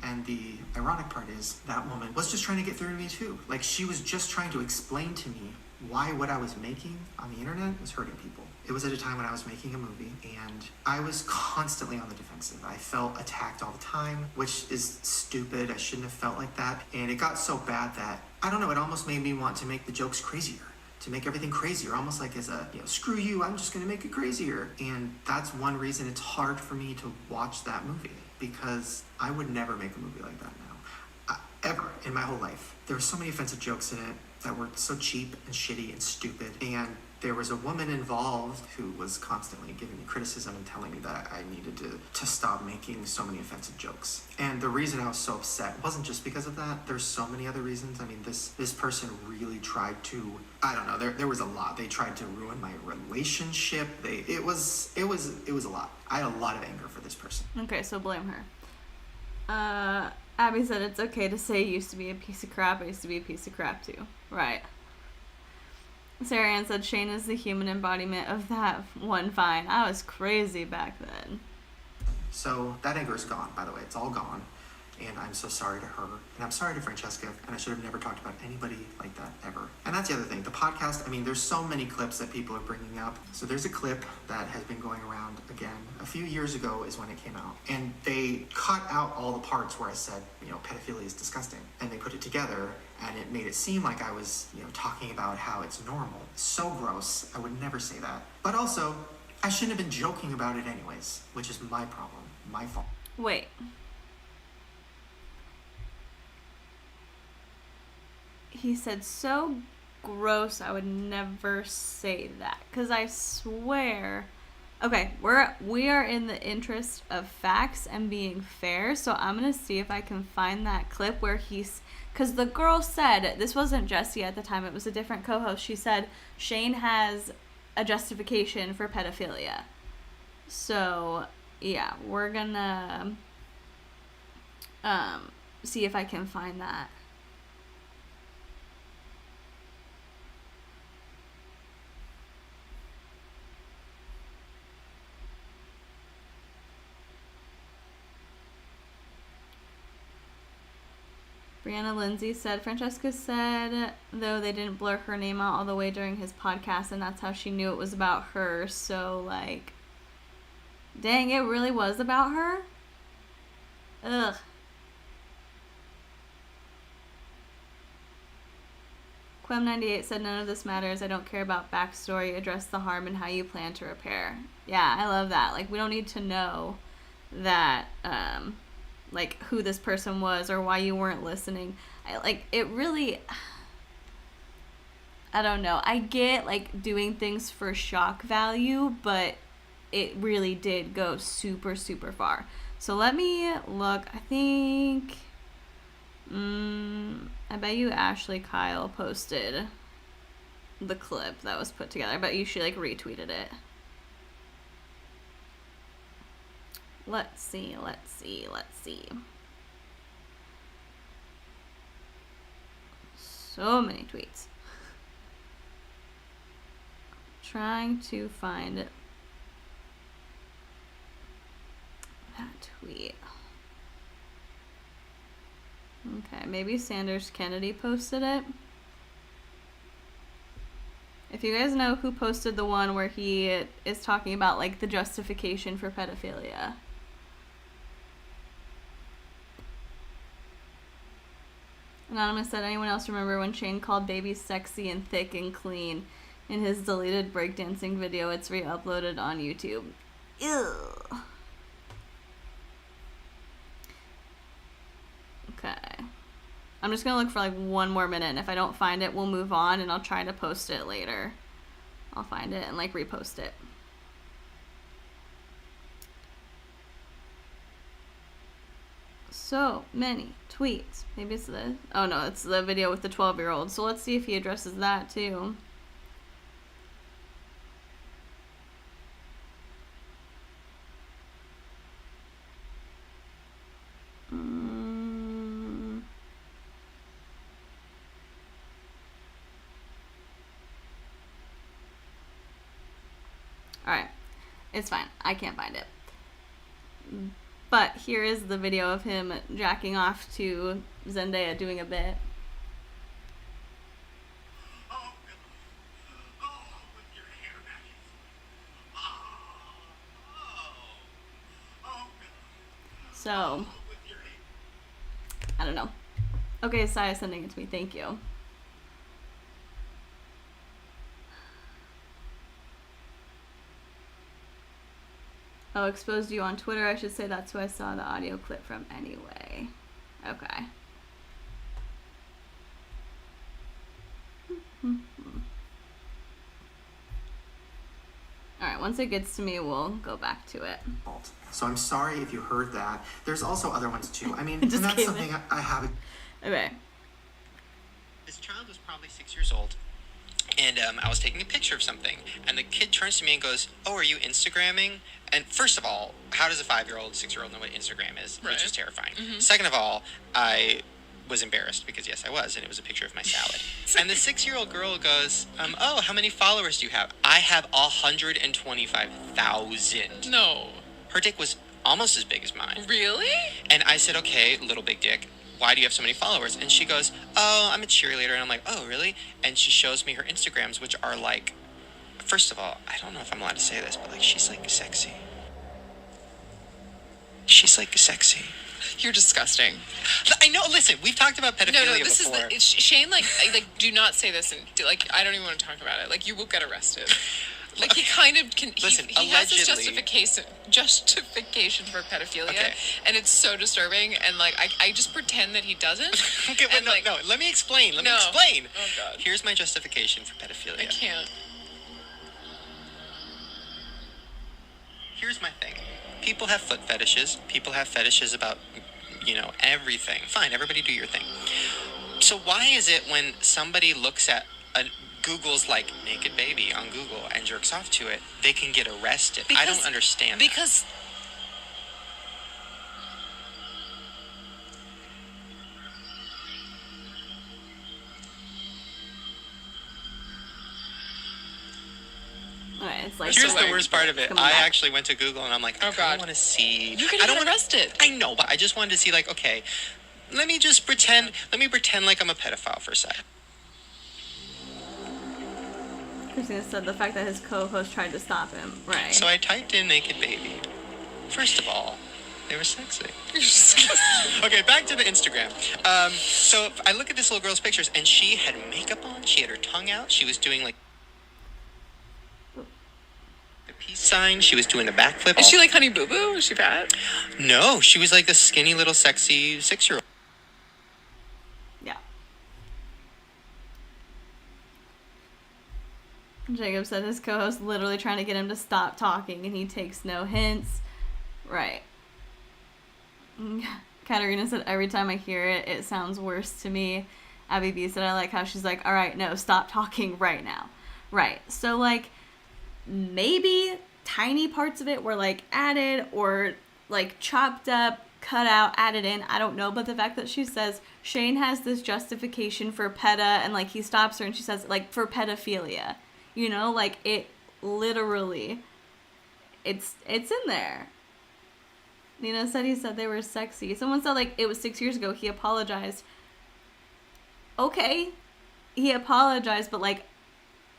And the ironic part is that woman was just trying to get through to me too. Like, she was just trying to explain to me why what I was making on the internet was hurting people. It was at a time when I was making a movie, and I was constantly on the defensive. I felt attacked all the time, which is stupid. I shouldn't have felt like that. And it got so bad that, I don't know, it almost made me want to make the jokes crazier, to make everything crazier, almost like as a, screw you, I'm just gonna make it crazier. And that's one reason it's hard for me to watch that movie, because I would never make a movie like that now. Ever in my whole life. There were so many offensive jokes in it. that were so cheap and shitty and stupid. And there was a woman involved who was constantly giving me criticism and telling me that I needed to stop making so many offensive jokes. And the reason I was so upset wasn't just because of that. There's so many other reasons. I mean, this person really tried to, I don't know, there was a lot. They tried to ruin my relationship. It was a lot. I had a lot of anger for this person. Okay, so blame her. Abby said it's okay to say you used to be a piece of crap. I used to be a piece of crap too. Right. Sarah Ann said Shane is the human embodiment of that one fine. I was crazy back then. So that anger is gone, by the way. It's all gone. And I'm so sorry to her. And I'm sorry to Francesca. And I should have never talked about anybody like that ever. And that's the other thing. The podcast, I mean, there's so many clips that people are bringing up. So there's a clip that has been going around again. A few years ago is when it came out. And they cut out all the parts where I said, pedophilia is disgusting. And they put it together. And it made it seem like I was, talking about how it's normal. So gross. I would never say that. But also, I shouldn't have been joking about it anyways, which is my problem, my fault. Wait. He said, so gross, I would never say that. Because I swear... Okay, we are in the interest of facts and being fair, so I'm going to see if I can find that clip where he's... Because the girl said, this wasn't Jessie at the time, it was a different co-host, she said, Shane has a justification for pedophilia. So, yeah, we're gonna see if I can find that. Brianna Lindsay said, Francesca said, though they didn't blur her name out all the way during his podcast, and that's how she knew it was about her. So, dang, it really was about her? Ugh. Quem98 said, none of this matters. I don't care about backstory. Address the harm and how you plan to repair. Yeah, I love that. We don't need to know that, who this person was or why you weren't listening. It really... I don't know. I get, doing things for shock value, but it really did go super, super far. So let me look. I think... I bet you Ashley Kyle posted the clip that was put together. I bet you she, retweeted it. Let's see. So many tweets. Trying to find that tweet. Okay, maybe Sanders Kennedy posted it. If you guys know who posted the one where he is talking about, the justification for pedophilia. Anonymous said, anyone else remember when Shane called babies sexy and thick and clean in his deleted breakdancing video? It's re-uploaded on YouTube. Ew. Okay. I'm just going to look for one more minute, and if I don't find it, we'll move on, and I'll try to post it later. I'll find it and repost it. So many tweets. Maybe it's the... Oh, no, it's the video with the 12-year-old. So let's see if he addresses that, too. Alright. It's fine. I can't find it. But here is the video of him jacking off to Zendaya doing a bit. So, I don't know. Okay, Saya sending it to me. Thank you. Oh, exposed you on Twitter. I should say that's who I saw the audio clip from anyway. Okay. All right, once it gets to me, we'll go back to it. So I'm sorry if you heard that. There's also other ones too. I mean, Just and that's kidding. something I have. Okay. This child was probably 6 years old, and I was taking a picture of something, and the kid turns to me and goes, "Oh, are you Instagramming?" And first of all, how does a 5-year-old, 6-year-old know what Instagram is? Right. Which is terrifying. Second of all, I was embarrassed because yes, I was, and it was a picture of my salad. And the 6-year-old girl goes, "Oh, how many followers do you have?" I have 125,000. No. Her dick was almost as big as mine. Really? And I said, "Okay, little big dick, why do you have so many followers?" And she goes, "Oh, I'm a cheerleader." And I'm like, "Oh, really?" And she shows me her Instagrams, which are like, first of all, I don't know if I'm allowed to say this, but like, she's like sexy. She's like sexy. You're disgusting. I know, listen, we've talked about pedophilia No, this before. is Shane. Like, do not say this, and I don't even want to talk about it. Like, you will get arrested. Like, he kind of can. Listen, he has this allegedly. justification for pedophilia, Okay. and it's so disturbing. And like, I just pretend that he doesn't. Okay, wait, and, like, no, let me explain. Let me No. explain. Oh, God. Here's my justification for pedophilia. I can't. Here's my thing. People have foot fetishes. People have fetishes about, everything. Fine, everybody do your thing. So why is it when somebody looks at Google's like naked baby on Google and jerks off to it, they can get arrested? I don't understand that. Because All right, it's like. Here's So the like, worst part of it. coming I back. actually went to Google and I'm like, I Oh, kind God. of want to see. you're gonna I don't get wanna- arrested. I know, but I just wanted to see, like, okay, let me pretend like I'm a pedophile for a sec. Christina said the fact that his co-host tried to stop him. Right. So I typed in naked baby. First of all, they were sexy. You're disgusting. Okay, back to the Instagram. So I look at this little girl's pictures, and she had makeup on. She had her tongue out. She was doing like the peace sign. She was doing a backflip. Is she like Honey Boo Boo? Is she fat? No, she was like the skinny little sexy 6-year-old. Yeah. Jacob said his co-host literally trying to get him to stop talking, and he takes no hints. Right. Katarina said every time I hear it, it sounds worse to me. Abby B said I like how she's like, all right, no, stop talking right now. Right. So like maybe tiny parts of it were like added or like chopped up, cut out, added in. I don't know. But the fact that she says Shane has this justification for PETA and like he stops her and she says like for pedophilia, like it literally, it's in there. Nina said he said they were sexy. Someone said like it was 6 years ago. He apologized. Okay, he apologized, but like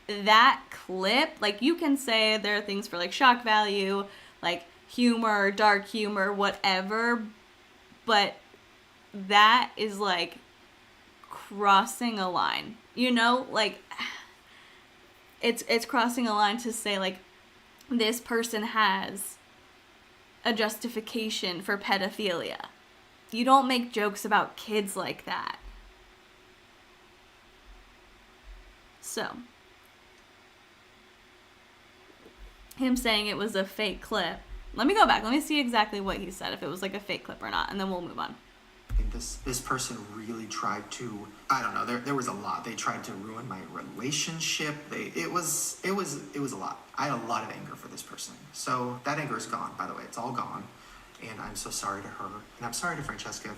that clip, like you can say there are things for like shock value, like humor, dark humor, whatever, but that is like crossing a line, like it's crossing a line to say like this person has a justification for pedophilia. You don't make jokes about kids like that. So, him saying it was a fake clip. Let me go back. Let me see exactly what he said, if it was like a fake clip or not, and then we'll move on. This person really tried to, I don't know, there was a lot. They tried to ruin my relationship. It was a lot. I had a lot of anger for this person. So that anger is gone, by the way. It's all gone. And I'm so sorry to her. And I'm sorry to Francesca.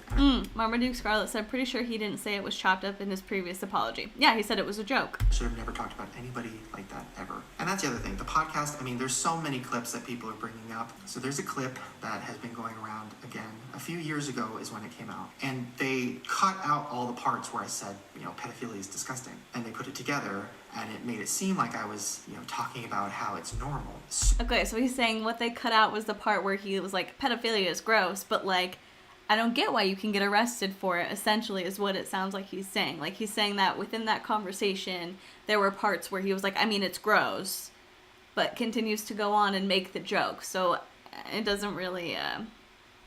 Marmaduke Scarlet said, pretty sure he didn't say it was chopped up in his previous apology. Yeah, he said it was a joke. I should have never talked about anybody like that ever. And that's the other thing. The podcast, there's so many clips that people are bringing up. So there's a clip that has been going around again. A few years ago is when it came out. And they cut out all the parts where I said, pedophilia is disgusting. And they put it together, and it made it seem like I was, talking about how it's normal. Okay, so he's saying what they cut out was the part where he was like, pedophilia is gross, but like, I don't get why you can get arrested for it, essentially, is what it sounds like he's saying. Like, he's saying that within that conversation, there were parts where he was like, it's gross, but continues to go on and make the joke. So it doesn't really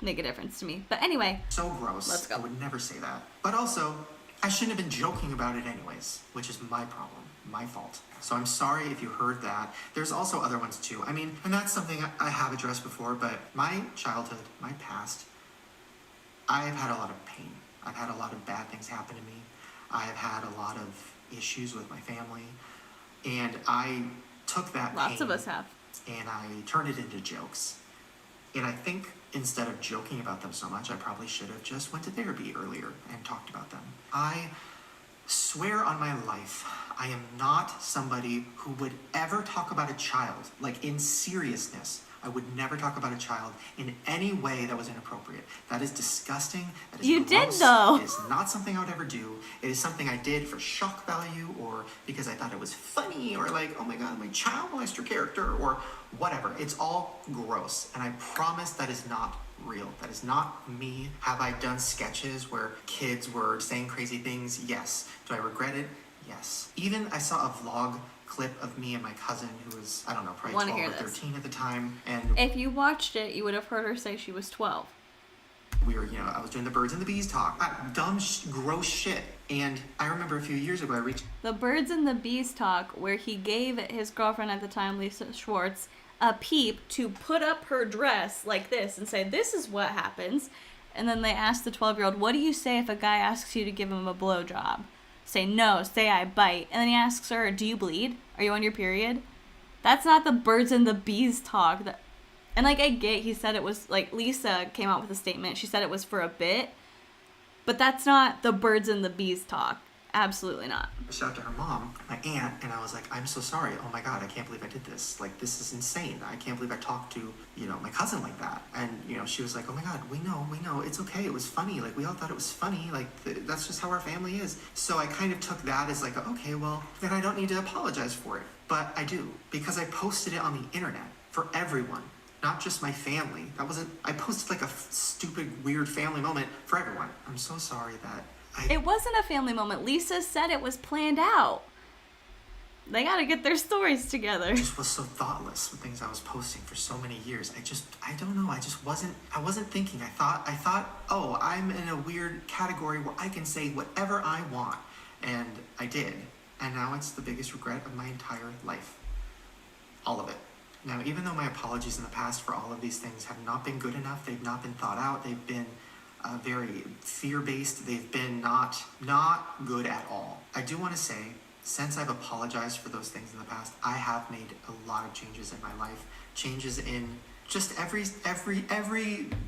make a difference to me. But anyway. So gross. Let's go. I would never say that. But also, I shouldn't have been joking about it anyways, which is my problem. my fault. So I'm sorry if you heard that. There's also other ones too. I mean, and that's something I have addressed before, but my childhood, my past, I've had a lot of pain. I've had a lot of bad things happen to me. I've had a lot of issues with my family. And I took that Lots pain of us have. and I turned it into jokes. And I think instead of joking about them so much, I probably should have just went to therapy earlier and talked about them. I swear on my life, I am not somebody who would ever talk about a child, like in seriousness. I would never talk about a child in any way that was inappropriate. That is disgusting. That is You did, gross. though. It is not something I would ever do. It is something I did for shock value or because I thought it was funny or like, oh my God, my child molester character or whatever. It's all gross. And I promise that is not real. That is not me. Have I done sketches where kids were saying crazy things? Yes. Do I regret it? Yes. Even I saw a vlog clip of me and my cousin who was, I don't know, probably 12 or 13 at the time. And If you watched it, you would have heard her say she was 12. we were, I was doing the birds and the bees talk. Dumb, gross shit. And I remember a few years ago, I reached The Birds and the Bees talk, where he gave his girlfriend at the time, Lisa Schwartz, a peep to put up her dress like this and say, this is what happens. And then they asked the 12-year-old, what do you say if a guy asks you to give him a blowjob? Say no, say I bite. And then he asks her, do you bleed? Are you on your period? That's not the Birds and the Bees talk. And like, I get, he said it was, like, Lisa came out with a statement. She said it was for a bit. But that's not the Birds and the Bees talk. Absolutely not. reached out to her mom, my aunt, and I was like, I'm so sorry. Oh my God, I can't believe I did this. Like, this is insane. I can't believe I talked to, my cousin like that. And, she was like, oh my God, we know. It's okay. It was funny. Like, we all thought it was funny. Like, that's just how our family is. So I kind of took that as like, okay, well, then I don't need to apologize for it. But I do, because I posted it on the internet for everyone. Not just my family. I posted like a stupid, weird family moment for everyone. I'm so sorry that It wasn't a family moment. Lisa said it was planned out. They gotta get their stories together. I just was so thoughtless with things I was posting for so many years. I don't know. I wasn't thinking. I thought, oh, I'm in a weird category where I can say whatever I want. And I did. And now it's the biggest regret of my entire life. All of it. Now, even though my apologies in the past for all of these things have not been good enough, they've not been thought out, they've been very fear-based, they've been not good at all. I do want to say, since I've apologized for those things in the past, I have made a lot of changes in my life. Changes in just every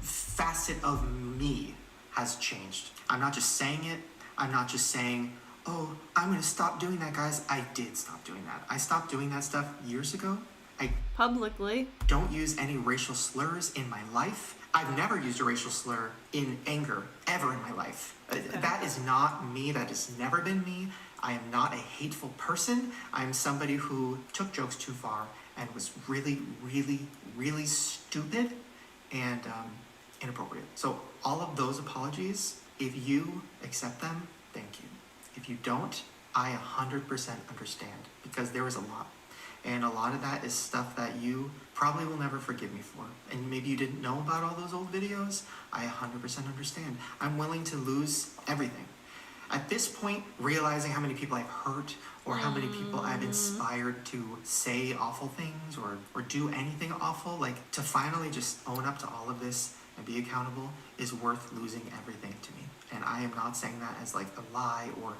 facet of me has changed. I'm not just saying it. I'm not just saying, oh, I'm going to stop doing that, guys. I did stop doing that. I stopped doing that stuff years ago. I Publicly. don't use any racial slurs in my life. I've never used a racial slur in anger ever in my life. That is not me. That has never been me. I am not a hateful person. I'm somebody who took jokes too far and was really, really, really stupid and inappropriate. So all of those apologies, if you accept them, thank you. If you don't, I 100% understand because there was a lot. And a lot of that is stuff that you probably will never forgive me for. And maybe you didn't know about all those old videos. I 100% understand. I'm willing to lose everything. At this point, realizing how many people I've hurt or how many people I've inspired to say awful things or do anything awful, like to finally just own up to all of this and be accountable is worth losing everything to me. And I am not saying that as like a lie or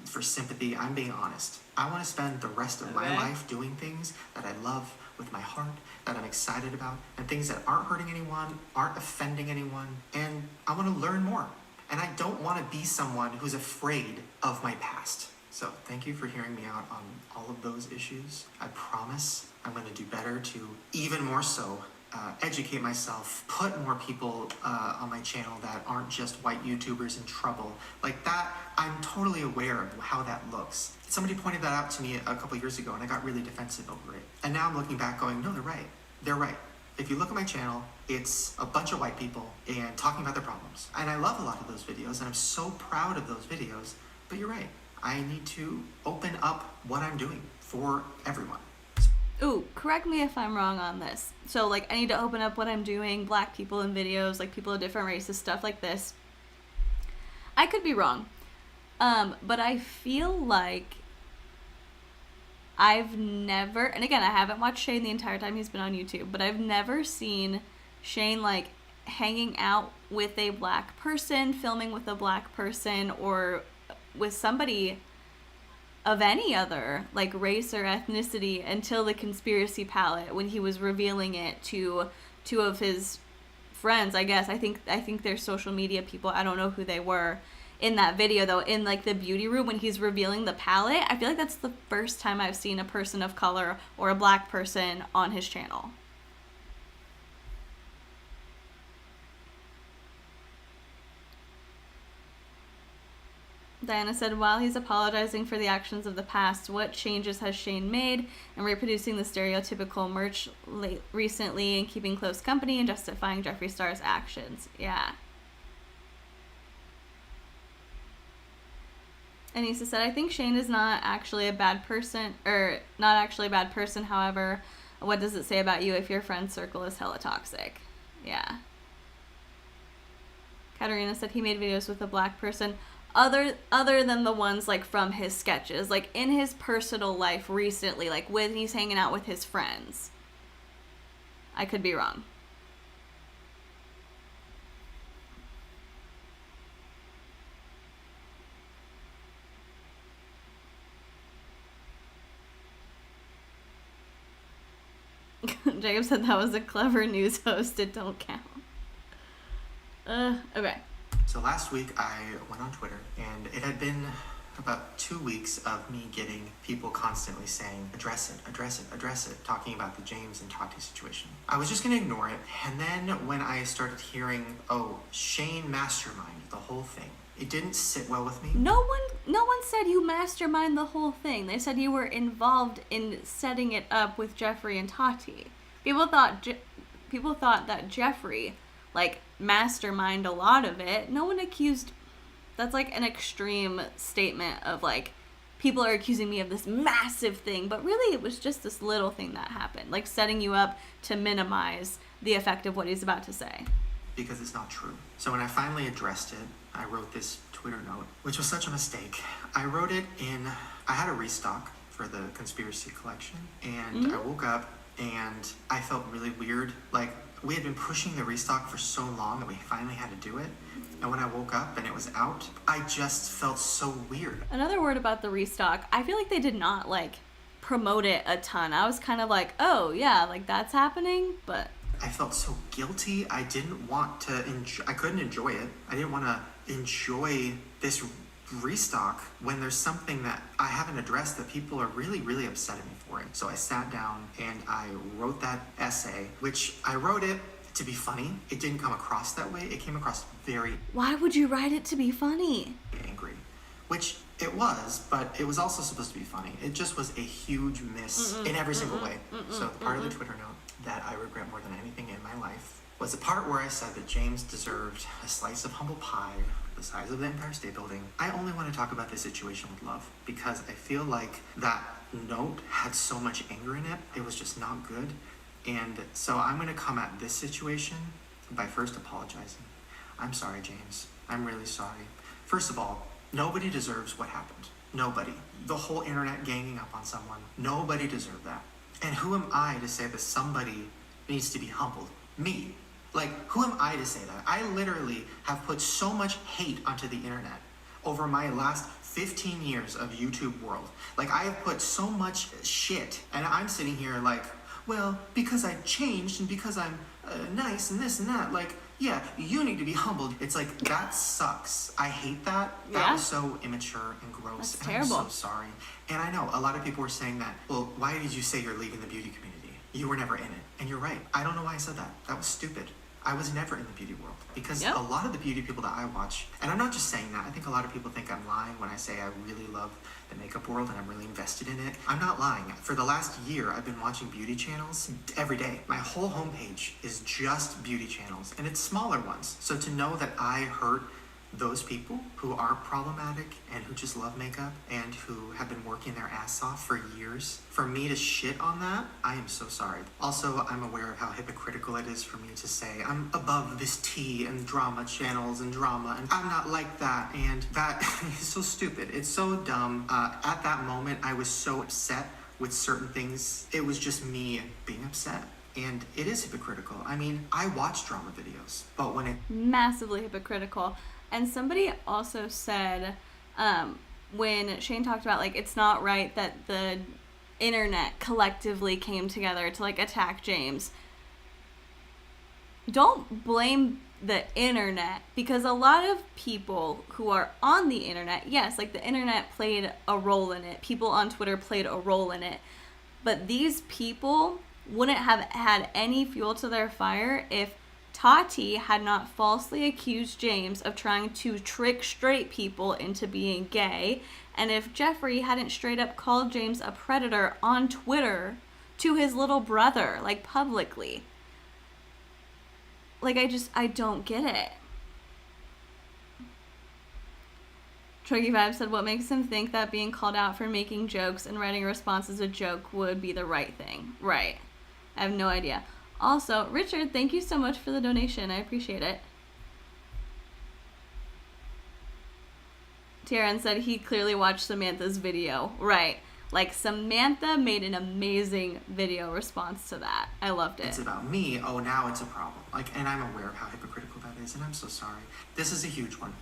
for sympathy. I'm being honest. I want to spend the rest of my life doing things that I love with my heart, that I'm excited about, and things that aren't hurting anyone, aren't offending anyone, and I want to learn more. And I don't want to be someone who's afraid of my past. So thank you for hearing me out on all of those issues. I promise I'm going to do better to even more so educate myself, put more people on my channel that aren't just white YouTubers in trouble. Like that, I'm totally aware of how that looks. Somebody pointed that out to me a couple years ago and I got really defensive over it. And now I'm looking back going, no, they're right. They're right. If you look at my channel, it's a bunch of white people and talking about their problems. And I love a lot of those videos and I'm so proud of those videos, but you're right. I need to open up what I'm doing for everyone. Ooh, correct me if I'm wrong on this. So, like, I need to open up what I'm doing, black people in videos, like, people of different races, stuff like this. I could be wrong. But I feel like I've never, and again, I haven't watched Shane the entire time he's been on YouTube, but I've never seen Shane like hanging out with a black person, filming with a black person, or with somebody of any other like race or ethnicity until the conspiracy palette, when he was revealing it to two of his friends, I guess. I think they're social media people. I don't know who they were in that video though, in like the beauty room when he's revealing the palette. I feel like that's the first time I've seen a person of color or a black person on his channel. Diana said, while he's apologizing for the actions of the past, what changes has Shane made in reproducing the stereotypical merch recently and keeping close company and justifying Jeffree Star's actions? Yeah. Anissa said, I think Shane is not actually a bad person, however, what does it say about you if your friend circle is hella toxic? Yeah. Katarina said he made videos with a black person other than the ones like from his sketches, like in his personal life recently, like when he's hanging out with his friends. I could be wrong. Jacob said that was a clever news host. It don't count. Okay. So last week I went on Twitter, and it had been about 2 weeks of me getting people constantly saying, address it, talking about the James and Tati situation. I was just going to ignore it, and then when I started hearing, oh, Shane masterminded the whole thing, it didn't sit well with me. No one said you mastermind the whole thing. They said you were involved in setting it up with Jeffree and Tati. People thought that Jeffree like mastermind a lot of it. No one accused. That's like an extreme statement of like, people are accusing me of this massive thing, but really it was just this little thing that happened, like setting you up to minimize the effect of what he's about to say. Because it's not true. So when I finally addressed it, I wrote this Twitter note, which was such a mistake. I wrote it I had a restock for the conspiracy collection, and I woke up and I felt really weird. Like, we had been pushing the restock for so long that we finally had to do it. And when I woke up and it was out, I just felt so weird. Another word about the restock, I feel like they did not like promote it a ton. I was kind of like, oh yeah, like that's happening, but I felt so guilty. I didn't want to I couldn't enjoy it. I didn't want to enjoy this restock when there's something that I haven't addressed that people are really, really upset at me for it. So I sat down and I wrote that essay, which I wrote it to be funny. It didn't come across that way. It came across very... Why would you write it to be funny? Angry. Which it was, but it was also supposed to be funny. It just was a huge miss in every single way. So the part of the Twitter note that I regret more than anything in my life was the part where I said that James deserved a slice of humble pie the size of the Empire State Building. I only want to talk about this situation with love because I feel like that note had so much anger in it. It was just not good. And so I'm going to come at this situation by first apologizing. I'm sorry, James. I'm really sorry. First of all, nobody deserves what happened. Nobody. The whole internet ganging up on someone. Nobody deserved that. And who am I to say that somebody needs to be humbled? Me. Like, who am I to say that? I literally have put so much hate onto the internet over my last 15 years of YouTube world. Like, I have put so much shit, and I'm sitting here like, well, because I changed and because I'm nice and this and that, like, yeah, you need to be humbled. It's like, that sucks. I hate that. That was so immature and gross. That's terrible. I'm so sorry. And I know a lot of people were saying that, well, why did you say you're leaving the beauty community? You were never in it. And you're right. I don't know why I said that. That was stupid. I was never in the beauty world because a lot of the beauty people that I watch, and I'm not just saying that, I think a lot of people think I'm lying when I say I really love the makeup world and I'm really invested in it. I'm not lying. For the last year, I've been watching beauty channels every day. My whole homepage is just beauty channels, and it's smaller ones. So to know that I hurt those people who are problematic and who just love makeup and who have been working their ass off for years, for me to shit on that, I am so sorry. Also, I'm aware of how hypocritical it is for me to say I'm above this tea and drama channels and drama, and I'm not like that, and that is so stupid. It's so dumb. At that moment, I was so upset with certain things, it was just me being upset. And it is hypocritical. I mean, I watch drama videos, but when it... Massively hypocritical. And somebody also said, when Shane talked about, like, it's not right that the internet collectively came together to, like, attack James. Don't blame the internet, because a lot of people who are on the internet, yes, like, the internet played a role in it. People on Twitter played a role in it. But these people wouldn't have had any fuel to their fire if Tati had not falsely accused James of trying to trick straight people into being gay, and if Jeffrey hadn't straight up called James a predator on Twitter to his little brother, like, publicly. Like, I don't get it. Twiggy Vibe said, what makes him think that being called out for making jokes and writing a response as a joke would be the right thing? Right. I have no idea. Also, Richard, thank you so much for the donation. I appreciate it. Taryn said he clearly watched Samantha's video. Right. Like, Samantha made an amazing video response to that. I loved it. It's about me. Oh, now it's a problem. Like, and I'm aware of how hypocritical that is, and I'm so sorry. This is a huge one.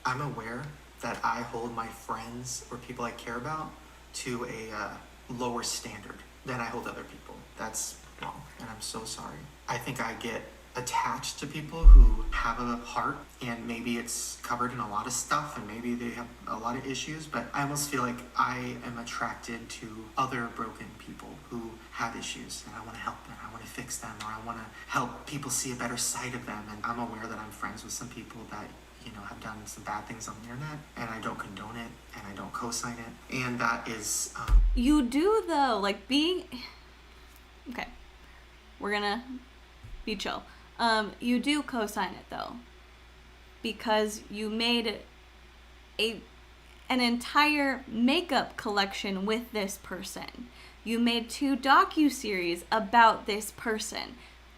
I'm aware that I hold my friends or people I care about to a lower standard than I hold other people. That's wrong, and I'm so sorry. I think I get attached to people who have a heart, and maybe it's covered in a lot of stuff, and maybe they have a lot of issues, but I almost feel like I am attracted to other broken people who have issues, and I want to help them, I want to fix them, or I want to help people see a better side of them. And I'm aware that I'm friends with some people that, you know, have done some bad things on the internet, and I don't condone it, and I don't co-sign it, and that is... You do, though, like, being... Okay, we're gonna be chill. You do co-sign it, though, because you made an entire makeup collection with this person. You made 2 docuseries about this person.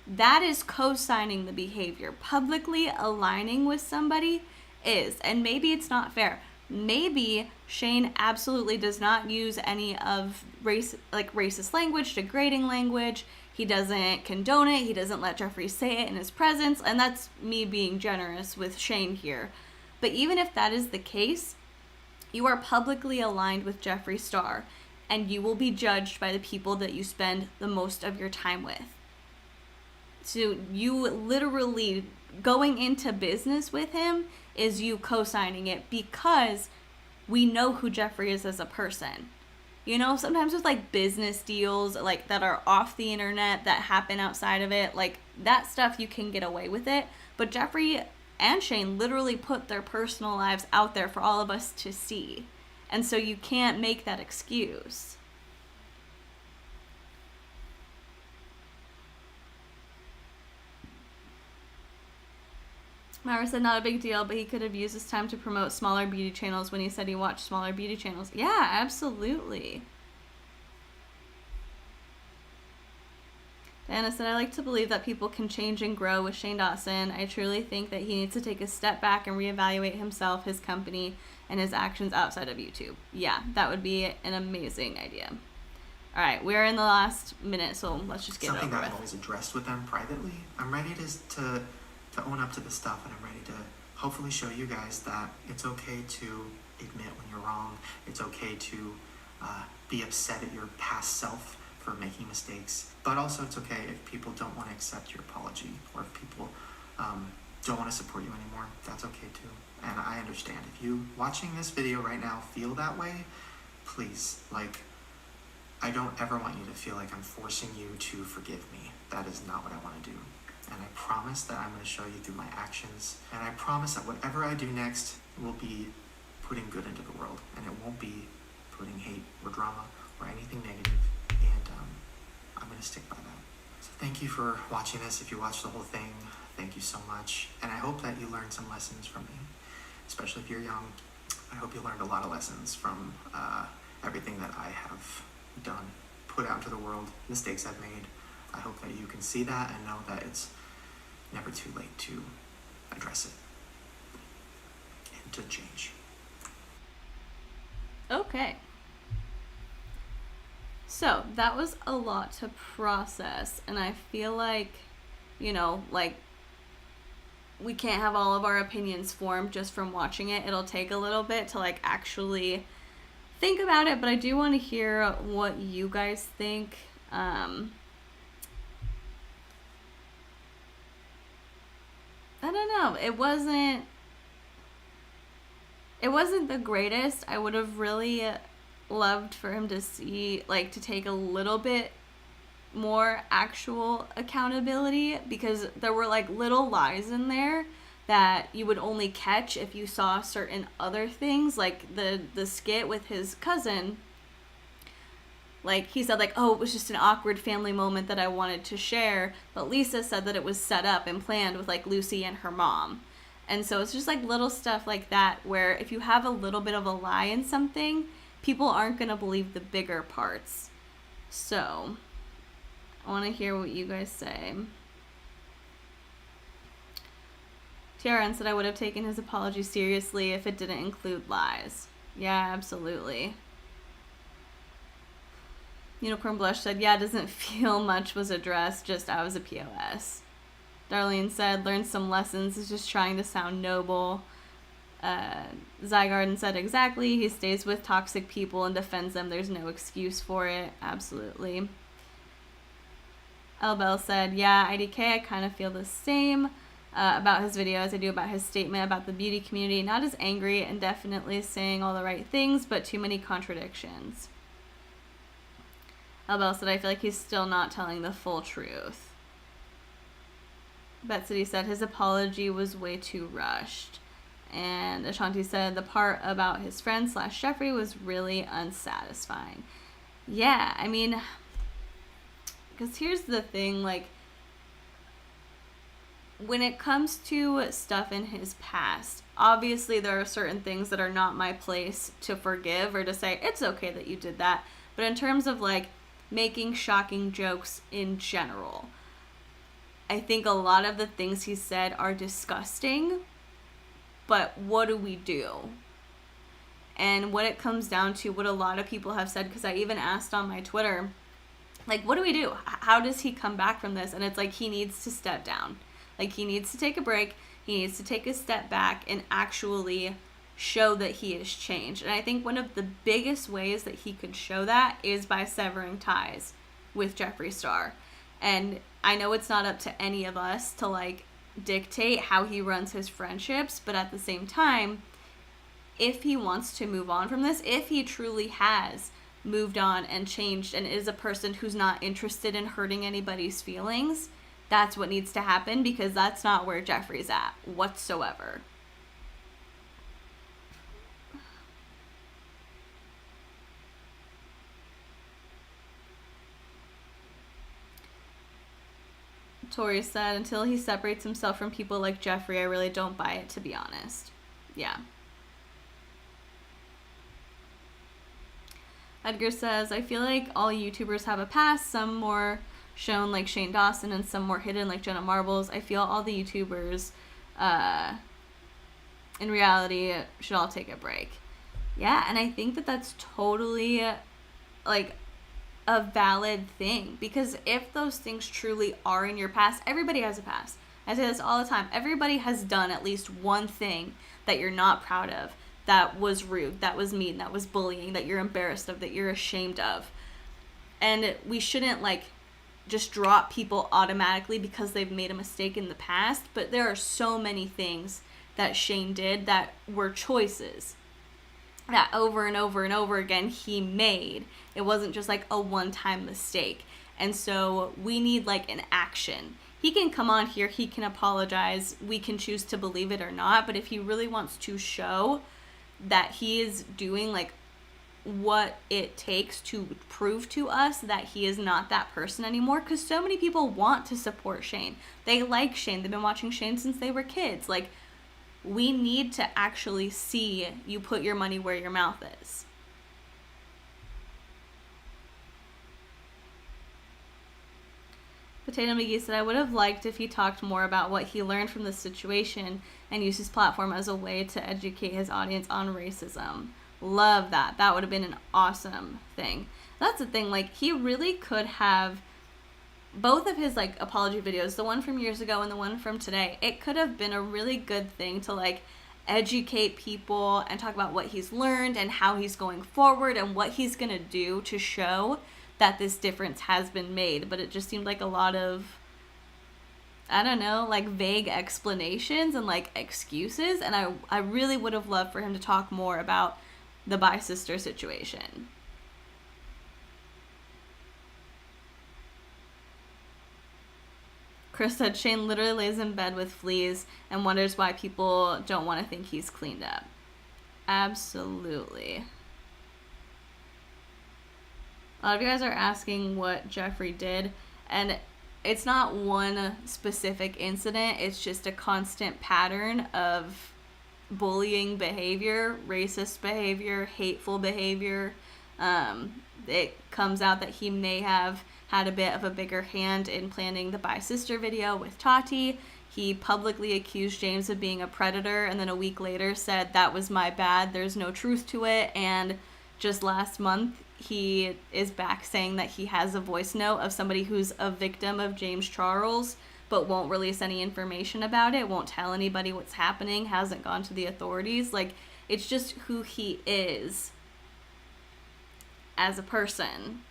That is co-signing the behavior. Publicly aligning with somebody is, and maybe it's not fair. Maybe Shane absolutely does not use any of racist language, degrading language. He doesn't condone it. He doesn't let Jeffrey say it in his presence. And that's me being generous with Shane here. But even if that is the case, you are publicly aligned with Jeffree Star, and you will be judged by the people that you spend the most of your time with. So you literally going into business with him is you co-signing it, because we know who Jeffrey is as a person. You know, sometimes with like business deals like that are off the internet that happen outside of it, like that stuff you can get away with it. But Jeffrey and Shane literally put their personal lives out there for all of us to see. And so you can't make that excuse. Myra said not a big deal, but he could have used his time to promote smaller beauty channels when he said he watched smaller beauty channels. Yeah, absolutely. Diana said, I like to believe that people can change and grow with Shane Dawson. I truly think that he needs to take a step back and reevaluate himself, his company, and his actions outside of YouTube. Yeah, that would be an amazing idea. All right, we're in the last minute, so let's just get it over with. Something that I've always addressed with them privately. I'm ready to own up to this stuff, and I'm ready to hopefully show you guys that it's okay to admit when you're wrong. It's okay to be upset at your past self for making mistakes, but also it's okay if people don't want to accept your apology, or if people don't want to support you anymore. That's okay too, and I understand. If you watching this video right now feel that way, please, like, I don't ever want you to feel like I'm forcing you to forgive me. That is not what I want to do. And I promise that I'm going to show you through my actions. And I promise that whatever I do next will be putting good into the world. And it won't be putting hate or drama or anything negative. And I'm going to stick by that. So thank you for watching this. If you watched the whole thing, thank you so much. And I hope that you learned some lessons from me, especially if you're young. I hope you learned a lot of lessons from everything that I have done, put out into the world, mistakes I've made. I hope that you can see that and know that it's never too late to address it and to change. Okay. So that was a lot to process, and I feel like, you know, like, we can't have all of our opinions formed just from watching it. It'll take a little bit to, like, actually think about it, but I do want to hear what you guys think. I don't know. It wasn't the greatest. I would have really loved for him to see, like, to take a little bit more actual accountability, because there were, like, little lies in there that you would only catch if you saw certain other things, like the skit with his cousin. Like, he said, like, oh, it was just an awkward family moment that I wanted to share, but Lisa said that it was set up and planned with, like, Lucy and her mom. And so it's just, like, little stuff like that, where if you have a little bit of a lie in something, people aren't going to believe the bigger parts. So I want to hear what you guys say. TRN said, I would have taken his apology seriously if it didn't include lies. Yeah, absolutely. Unicorn Blush said, yeah, it doesn't feel much was addressed, just I was a POS. Darlene said, learned some lessons, is just trying to sound noble. Zygarden said, exactly, he stays with toxic people and defends them, there's no excuse for it. Absolutely. Elbel said, yeah, IDK, I kind of feel the same about his video as I do about his statement about the beauty community. Not as angry and definitely saying all the right things, but too many contradictions. Elbel said, I feel like he's still not telling the full truth. Betsy said, his apology was way too rushed. And Ashanti said, the part about his friend / Jeffrey was really unsatisfying. Yeah, I mean, because here's the thing, like, when it comes to stuff in his past, obviously there are certain things that are not my place to forgive or to say, it's okay that you did that. But in terms of, like, making shocking jokes in general, I think a lot of the things he said are disgusting, but what do we do? And what it comes down to, what a lot of people have said, because I even asked on my Twitter, like, what do we do? How does he come back from this? And it's like, he needs to step down. Like, he needs to take a break. He needs to take a step back and actually show that he has changed. And I think one of the biggest ways that he could show that is by severing ties with Jeffree Star. And I know it's not up to any of us to, like, dictate how he runs his friendships, but at the same time, if he wants to move on from this, if he truly has moved on and changed and is a person who's not interested in hurting anybody's feelings, that's what needs to happen, because that's not where Jeffree's at whatsoever. Tori said, until he separates himself from people like Jeffree, I really don't buy it, to be honest. Yeah. Edgar says, I feel like all YouTubers have a past, some more shown like Shane Dawson and some more hidden like Jenna Marbles. I feel all the YouTubers in reality should all take a break. Yeah, and I think that that's totally like a valid thing, because if those things truly are in your past, everybody has a past. I say this all the time. Everybody has done at least one thing that you're not proud of, that was rude, that was mean, that was bullying, that you're embarrassed of, that you're ashamed of. And we shouldn't like just drop people automatically because they've made a mistake in the past, but there are so many things that Shane did that were choices that over and over and over again he made. It wasn't just like a one-time mistake. And so we need like an action. He can come on here, he can apologize, we can choose to believe it or not, but if he really wants to show that he is doing like what it takes to prove to us that he is not that person anymore, because so many people want to support Shane. They like Shane. They've been watching Shane since they were kids. Like, we need to actually see you put your money where your mouth is. Potato McGee said, I would have liked if he talked more about what he learned from this situation and used his platform as a way to educate his audience on racism. Love that. That would have been an awesome thing. That's the thing, like, he really could have both of his, like, apology videos, the one from years ago and the one from today, it could have been a really good thing to, like, educate people and talk about what he's learned and how he's going forward and what he's gonna do to show that this difference has been made. But it just seemed like a lot of, I don't know, like, vague explanations and, like, excuses. And I really would have loved for him to talk more about the bi-sister situation. Chris said Shane literally lays in bed with fleas and wonders why people don't want to think he's cleaned up. Absolutely. A lot of you guys are asking what Jeffree did, and it's not one specific incident. It's just a constant pattern of bullying behavior, racist behavior, hateful behavior. It comes out that he may have had a bit of a bigger hand in planning the bi-sister video with Tati. He publicly accused James of being a predator, and then a week later said, that was my bad, there's no truth to it. And just last month, he is back saying that he has a voice note of somebody who's a victim of James Charles, but won't release any information about it, won't tell anybody what's happening, hasn't gone to the authorities. Like, it's just who he is as a person.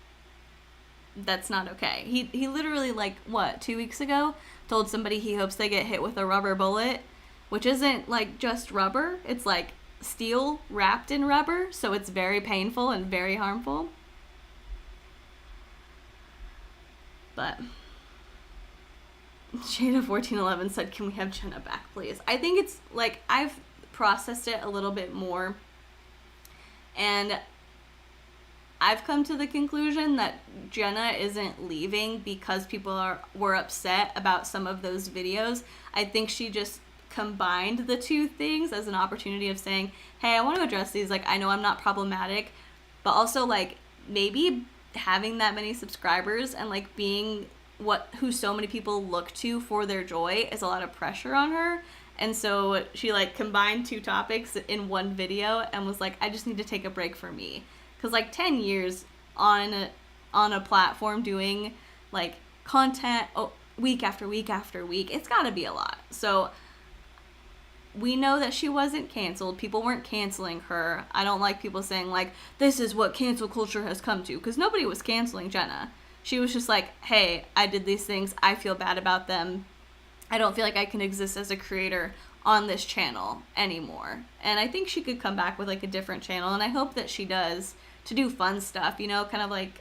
That's not okay. He literally, like, 2 weeks ago told somebody he hopes they get hit with a rubber bullet, which isn't, like, just rubber. It's, like, steel wrapped in rubber, so it's very painful and very harmful. But Shada1411 said, can we have Jenna back, please? I think it's, like, I've processed it a little bit more, and I've come to the conclusion that Jenna isn't leaving because people were upset about some of those videos. I think she just combined the two things as an opportunity of saying, hey, I want to address these. Like, I know I'm not problematic, but also, like, maybe having that many subscribers and, like, being who so many people look to for their joy is a lot of pressure on her. And so she, like, combined two topics in one video and was like, I just need to take a break for me. Because, like, 10 years on a platform doing, like, content week after week after week, it's got to be a lot. So we know that she wasn't canceled. People weren't canceling her. I don't like people saying, like, this is what cancel culture has come to. Because nobody was canceling Jenna. She was just like, hey, I did these things. I feel bad about them. I don't feel like I can exist as a creator on this channel anymore. And I think she could come back with, like, a different channel. And I hope that she does, to do fun stuff, you know, kind of like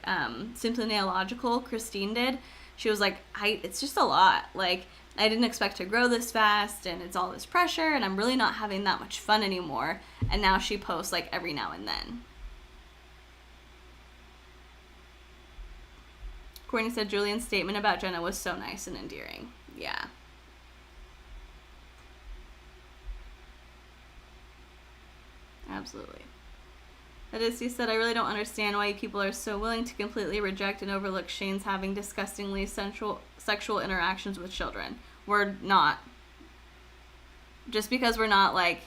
Simply Nailogical, Christine did. She was like, it's just a lot. Like, I didn't expect to grow this fast, and it's all this pressure, and I'm really not having that much fun anymore. And now she posts, like, every now and then. Courtney said Julian's statement about Jenna was so nice and endearing. Yeah. Absolutely. Odyssey said, I really don't understand why people are so willing to completely reject and overlook Shane's having disgustingly sexual interactions with children. We're not. Just because we're not, like,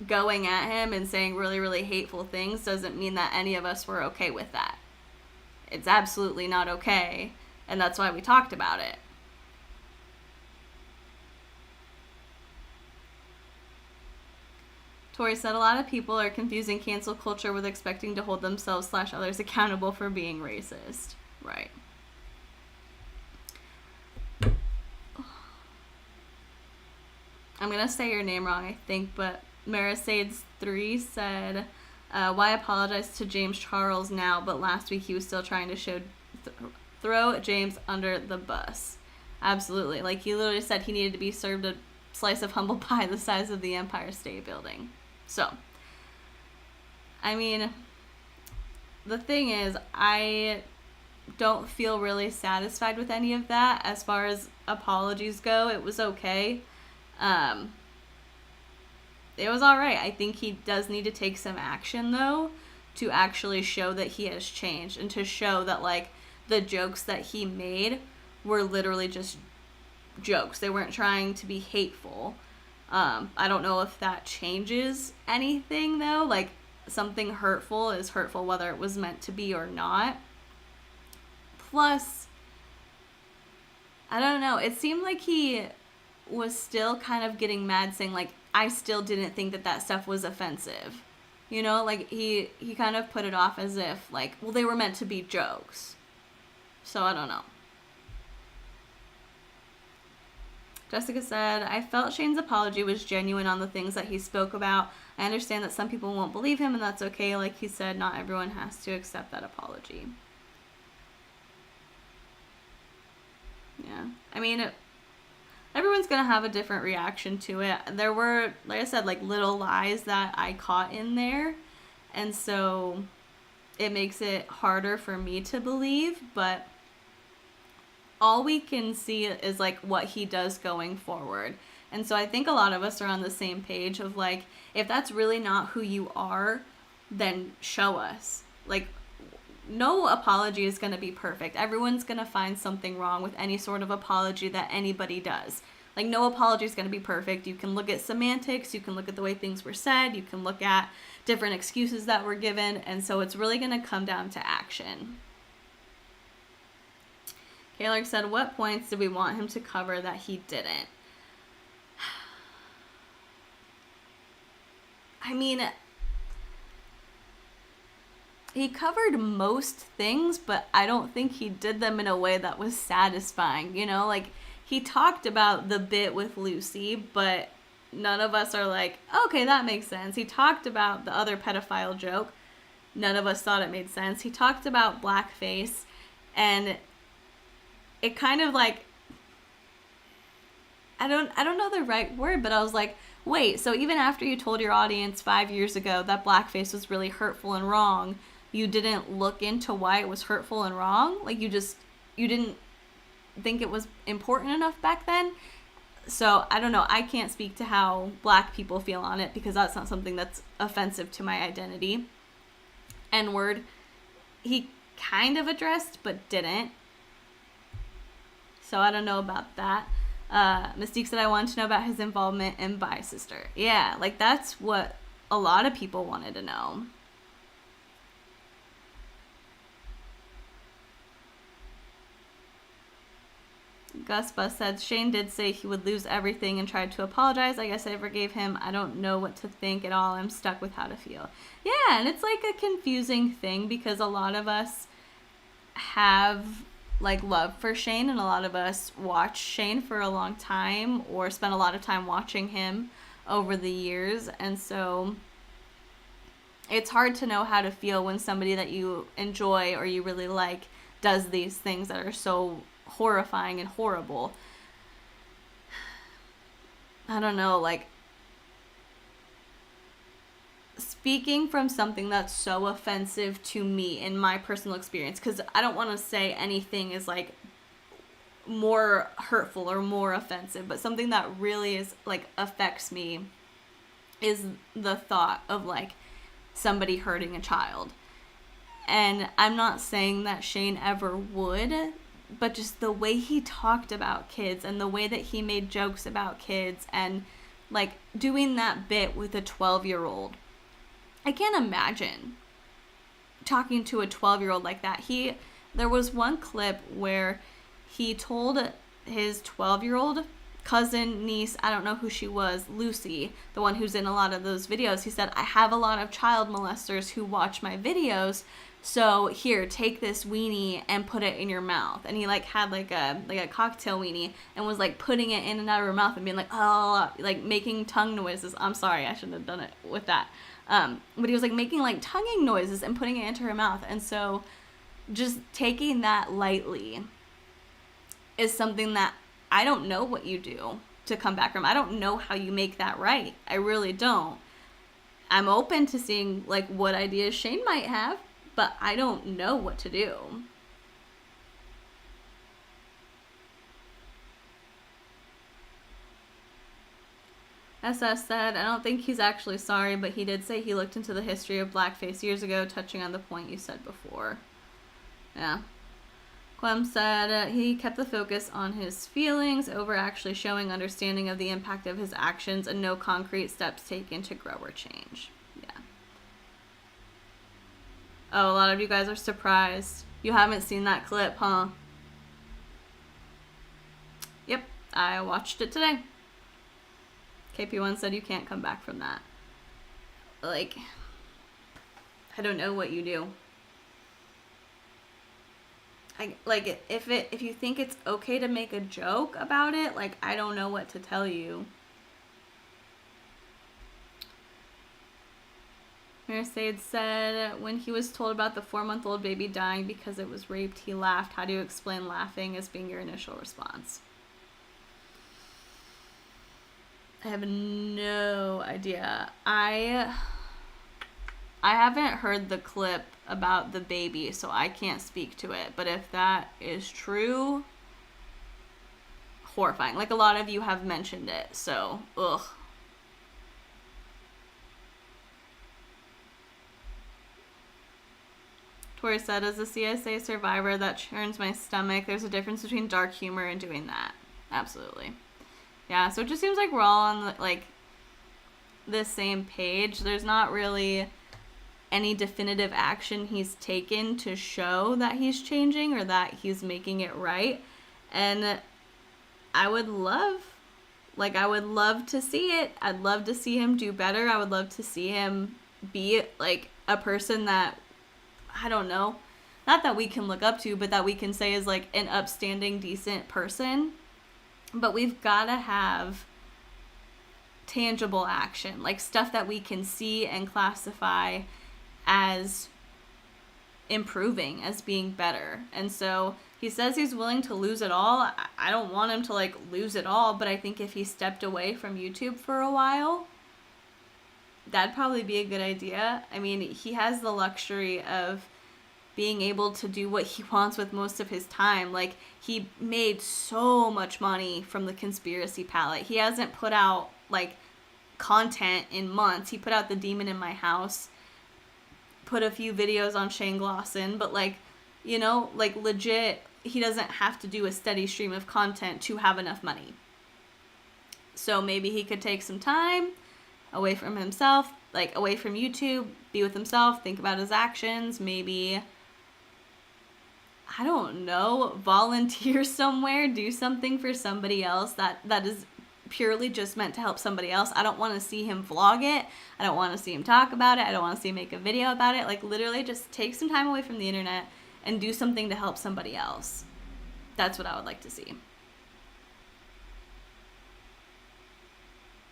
going at him and saying really, really hateful things doesn't mean that any of us were okay with that. It's absolutely not okay, and that's why we talked about it. Tori said, a lot of people are confusing cancel culture with expecting to hold themselves/others accountable for being racist. Right. I'm going to say your name wrong, I think, but Marisades3 said, why apologize to James Charles now, but last week he was still trying to throw James under the bus. Absolutely. Like, he literally said he needed to be served a slice of humble pie the size of the Empire State Building. So, I mean, the thing is, I don't feel really satisfied with any of that. As far as apologies go, it was okay. It was alright. I think he does need to take some action, though, to actually show that he has changed, and to show that, like, the jokes that he made were literally just jokes. They weren't trying to be hateful. I don't know if that changes anything, though. Like, something hurtful is hurtful whether it was meant to be or not. Plus, I don't know, it seemed like he was still kind of getting mad, saying, like, I still didn't think that that stuff was offensive. You know, like, he kind of put it off as if, like, well, they were meant to be jokes. So, I don't know. Jessica said, I felt Shane's apology was genuine on the things that he spoke about. I understand that some people won't believe him, and that's okay. Like he said, not everyone has to accept that apology. Yeah. I mean, everyone's going to have a different reaction to it. There were, like I said, like little lies that I caught in there. And so it makes it harder for me to believe. But all we can see is like what he does going forward. And so I think a lot of us are on the same page of like, if that's really not who you are, then show us. Like, no apology is going to be perfect. Everyone's going to find something wrong with any sort of apology that anybody does. Like, no apology is going to be perfect. You can look at semantics. You can look at the way things were said. You can look at different excuses that were given. And so it's really going to come down to action. Kaylor said, what points did we want him to cover that he didn't? I mean, he covered most things, but I don't think he did them in a way that was satisfying. You know, like, he talked about the bit with Lucy, but none of us are like, okay, that makes sense. He talked about the other pedophile joke. None of us thought it made sense. He talked about blackface, and it kind of like, I don't know the right word, but I was like, wait, so even after you told your audience 5 years ago that blackface was really hurtful and wrong, you didn't look into why it was hurtful and wrong? Like, you didn't think it was important enough back then? So, I don't know. I can't speak to how black people feel on it because that's not something that's offensive to my identity. N-word, he kind of addressed, but didn't. So, I don't know about that. Mystique said, I wanted to know about his involvement in Bi Sister. Yeah, like, that's what a lot of people wanted to know. Gus Bus said, Shane did say he would lose everything and tried to apologize. I guess I forgave him. I don't know what to think at all. I'm stuck with how to feel. Yeah, and it's like a confusing thing because a lot of us have like love for Shane, and a lot of us watch Shane for a long time or spend a lot of time watching him over the years, and so it's hard to know how to feel when somebody that you enjoy or you really like does these things that are so horrifying and horrible. I don't know, like, speaking from something that's so offensive to me in my personal experience, because I don't want to say anything is like more hurtful or more offensive, but something that really is like affects me is the thought of like somebody hurting a child. And I'm not saying that Shane ever would, but just the way he talked about kids and the way that he made jokes about kids and like doing that bit with a 12-year-old. I can't imagine talking to a 12-year-old like that. There was one clip where he told his 12-year-old cousin, niece, I don't know who she was, Lucy, the one who's in a lot of those videos, he said, I have a lot of child molesters who watch my videos, so here, take this weenie and put it in your mouth. And he like had like a cocktail weenie and was like putting it in and out of her mouth and being like, oh, like making tongue noises. I'm sorry, I shouldn't have done it with that. But he was like making like tonguing noises and putting it into her mouth. And so just taking that lightly is something that I don't know what you do to come back from. I don't know how you make that right. I really don't. I'm open to seeing like what ideas Shane might have, but I don't know what to do. SS said, I don't think he's actually sorry, but he did say he looked into the history of blackface years ago, touching on the point you said before. Yeah. Clem said he kept the focus on his feelings over actually showing understanding of the impact of his actions and no concrete steps taken to grow or change. Yeah. Oh, a lot of you guys are surprised You haven't seen that clip, huh? Yep, I watched it today. KP1 said you can't come back from that. Like, I don't know what you do. If you think it's okay to make a joke about it, like, I don't know what to tell you. Mercedes said when he was told about the 4-month-old baby dying because it was raped, he laughed. How do you explain laughing as being your initial response? I have no idea. I haven't heard the clip about the baby, so I can't speak to it. But if that is true, horrifying. Like, a lot of you have mentioned it, so, ugh. Tori said, as a CSA survivor, that churns my stomach. There's a difference between dark humor and doing that. Absolutely. Yeah, so it just seems like we're all on, like, the same page. There's not really any definitive action he's taken to show that he's changing or that he's making it right. And I would love to see it. I'd love to see him do better. I would love to see him be, like, a person that, I don't know, not that we can look up to, but that we can say is, like, an upstanding, decent person. But we've got to have tangible action, like stuff that we can see and classify as improving, as being better. And so he says he's willing to lose it all. I don't want him to, like, lose it all, but I think if he stepped away from YouTube for a while, that'd probably be a good idea. I mean, he has the luxury of being able to do what he wants with most of his time. Like, he made so much money from the conspiracy palette. He hasn't put out, like, content in months. He put out The Demon in My House, put a few videos on Shane Glosson, but, like, you know, like, legit, he doesn't have to do a steady stream of content to have enough money. So maybe he could take some time away from himself, like, away from YouTube, be with himself, think about his actions, maybe, I don't know, volunteer somewhere, do something for somebody else that is purely just meant to help somebody else. I don't want to see him vlog it. I don't want to see him talk about it. I don't want to see him make a video about it. Like, literally just take some time away from the internet and do something to help somebody else. That's what I would like to see.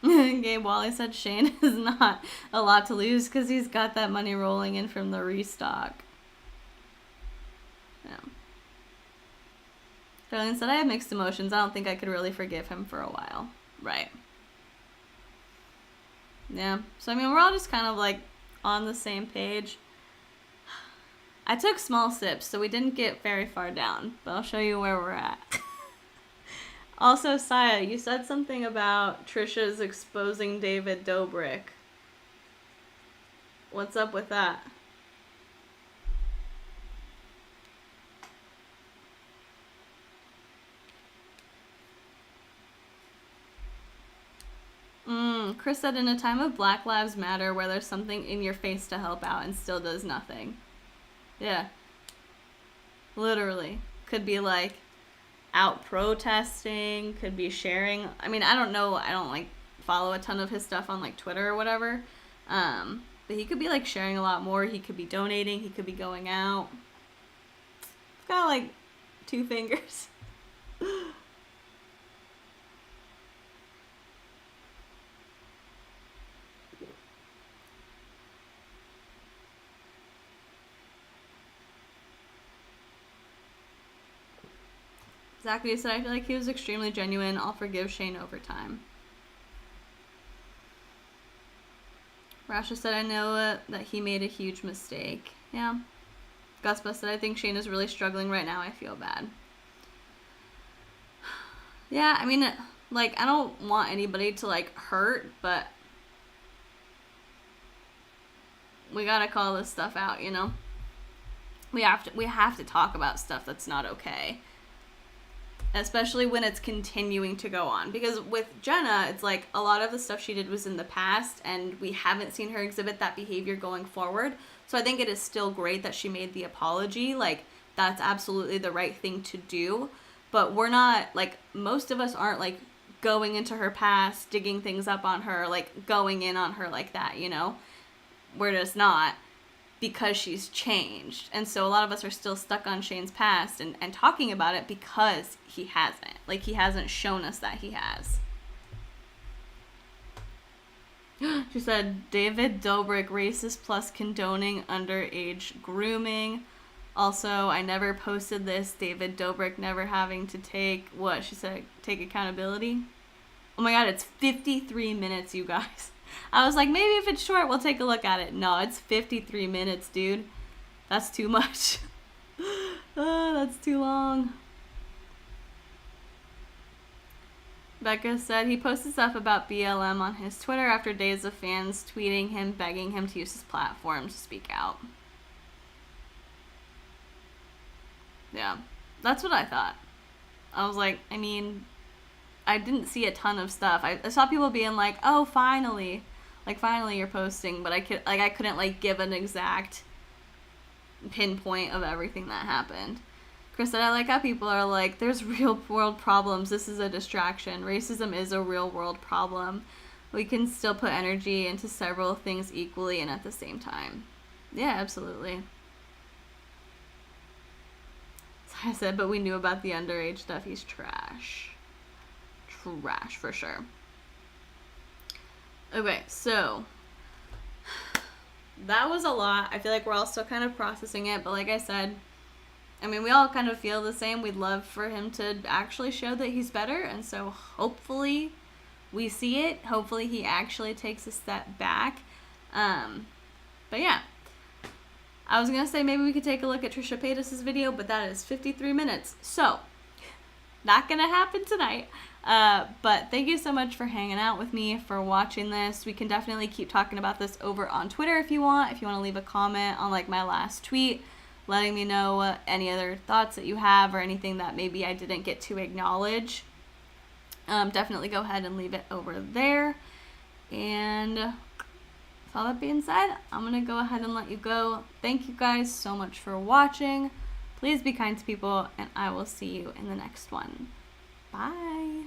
Gabe Wally said Shane has not a lot to lose because he's got that money rolling in from the restock. Yeah. Darlene said, I have mixed emotions. I don't think I could really forgive him for a while. Right. Yeah. So, I mean, we're all just kind of, like, on the same page. I took small sips, so we didn't get very far down. But I'll show you where we're at. Also, Saya, you said something about Trisha's exposing David Dobrik. What's up with that? Chris said, in a time of Black Lives Matter where there's something in your face to help out and still does nothing. Yeah. Literally. Could be, like, out protesting, could be sharing. I mean, I don't know. I don't, like, follow a ton of his stuff on, like, Twitter or whatever. But he could be, like, sharing a lot more. He could be donating. He could be going out. He's got, like, 2 fingers. Zachary said, I feel like he was extremely genuine. I'll forgive Shane over time. Rasha said, I know that he made a huge mistake. Yeah. Guspa said, I think Shane is really struggling right now. I feel bad. Yeah, I mean, like, I don't want anybody to, like, hurt, but we gotta call this stuff out, you know? We have to talk about stuff that's not okay. Especially when it's continuing to go on. Because with Jenna, it's like a lot of the stuff she did was in the past, and we haven't seen her exhibit that behavior going forward. So I think it is still great that she made the apology. Like, that's absolutely the right thing to do. But we're not, like, most of us aren't, like, going into her past, digging things up on her, like, going in on her like that, you know? We're just not, because she's changed. And so a lot of us are still stuck on Shane's past and talking about it because he hasn't. Like, he hasn't shown us that he has. She said, David Dobrik, racist plus condoning underage grooming. Also, I never posted this. David Dobrik never having to take, what? She said, take accountability? Oh my god, it's 53 minutes, you guys. I was like, maybe if it's short, we'll take a look at it. No, it's 53 minutes, dude. That's too much. Oh, that's too long. Becca said he posted stuff about BLM on his Twitter after days of fans tweeting him, begging him to use his platform to speak out. Yeah, that's what I thought. I was like, I mean, I didn't see a ton of stuff. I saw people being like, oh, finally. Like, finally you're posting. But I couldn't, like, give an exact pinpoint of everything that happened. Chris said, I like how people are like, there's real world problems. This is a distraction. Racism is a real world problem. We can still put energy into several things equally and at the same time. Yeah, absolutely. I said, but we knew about the underage stuff. He's trash. Trash, for sure. Okay, so that was a lot. I feel like we're all still kind of processing it, but like I said, I mean, we all kind of feel the same. We'd love for him to actually show that he's better, and so hopefully we see it. Hopefully he actually takes a step back. But yeah. I was going to say maybe we could take a look at Trisha Paytas' video, but that is 53 minutes. So, not going to happen tonight. But thank you so much for hanging out with me, for watching this. We can definitely keep talking about this over on Twitter if you want. If you want to leave a comment on, like, my last tweet, letting me know any other thoughts that you have or anything that maybe I didn't get to acknowledge. Definitely go ahead and leave it over there. And with all that being said, I'm going to go ahead and let you go. Thank you guys so much for watching. Please be kind to people, and I will see you in the next one. Bye.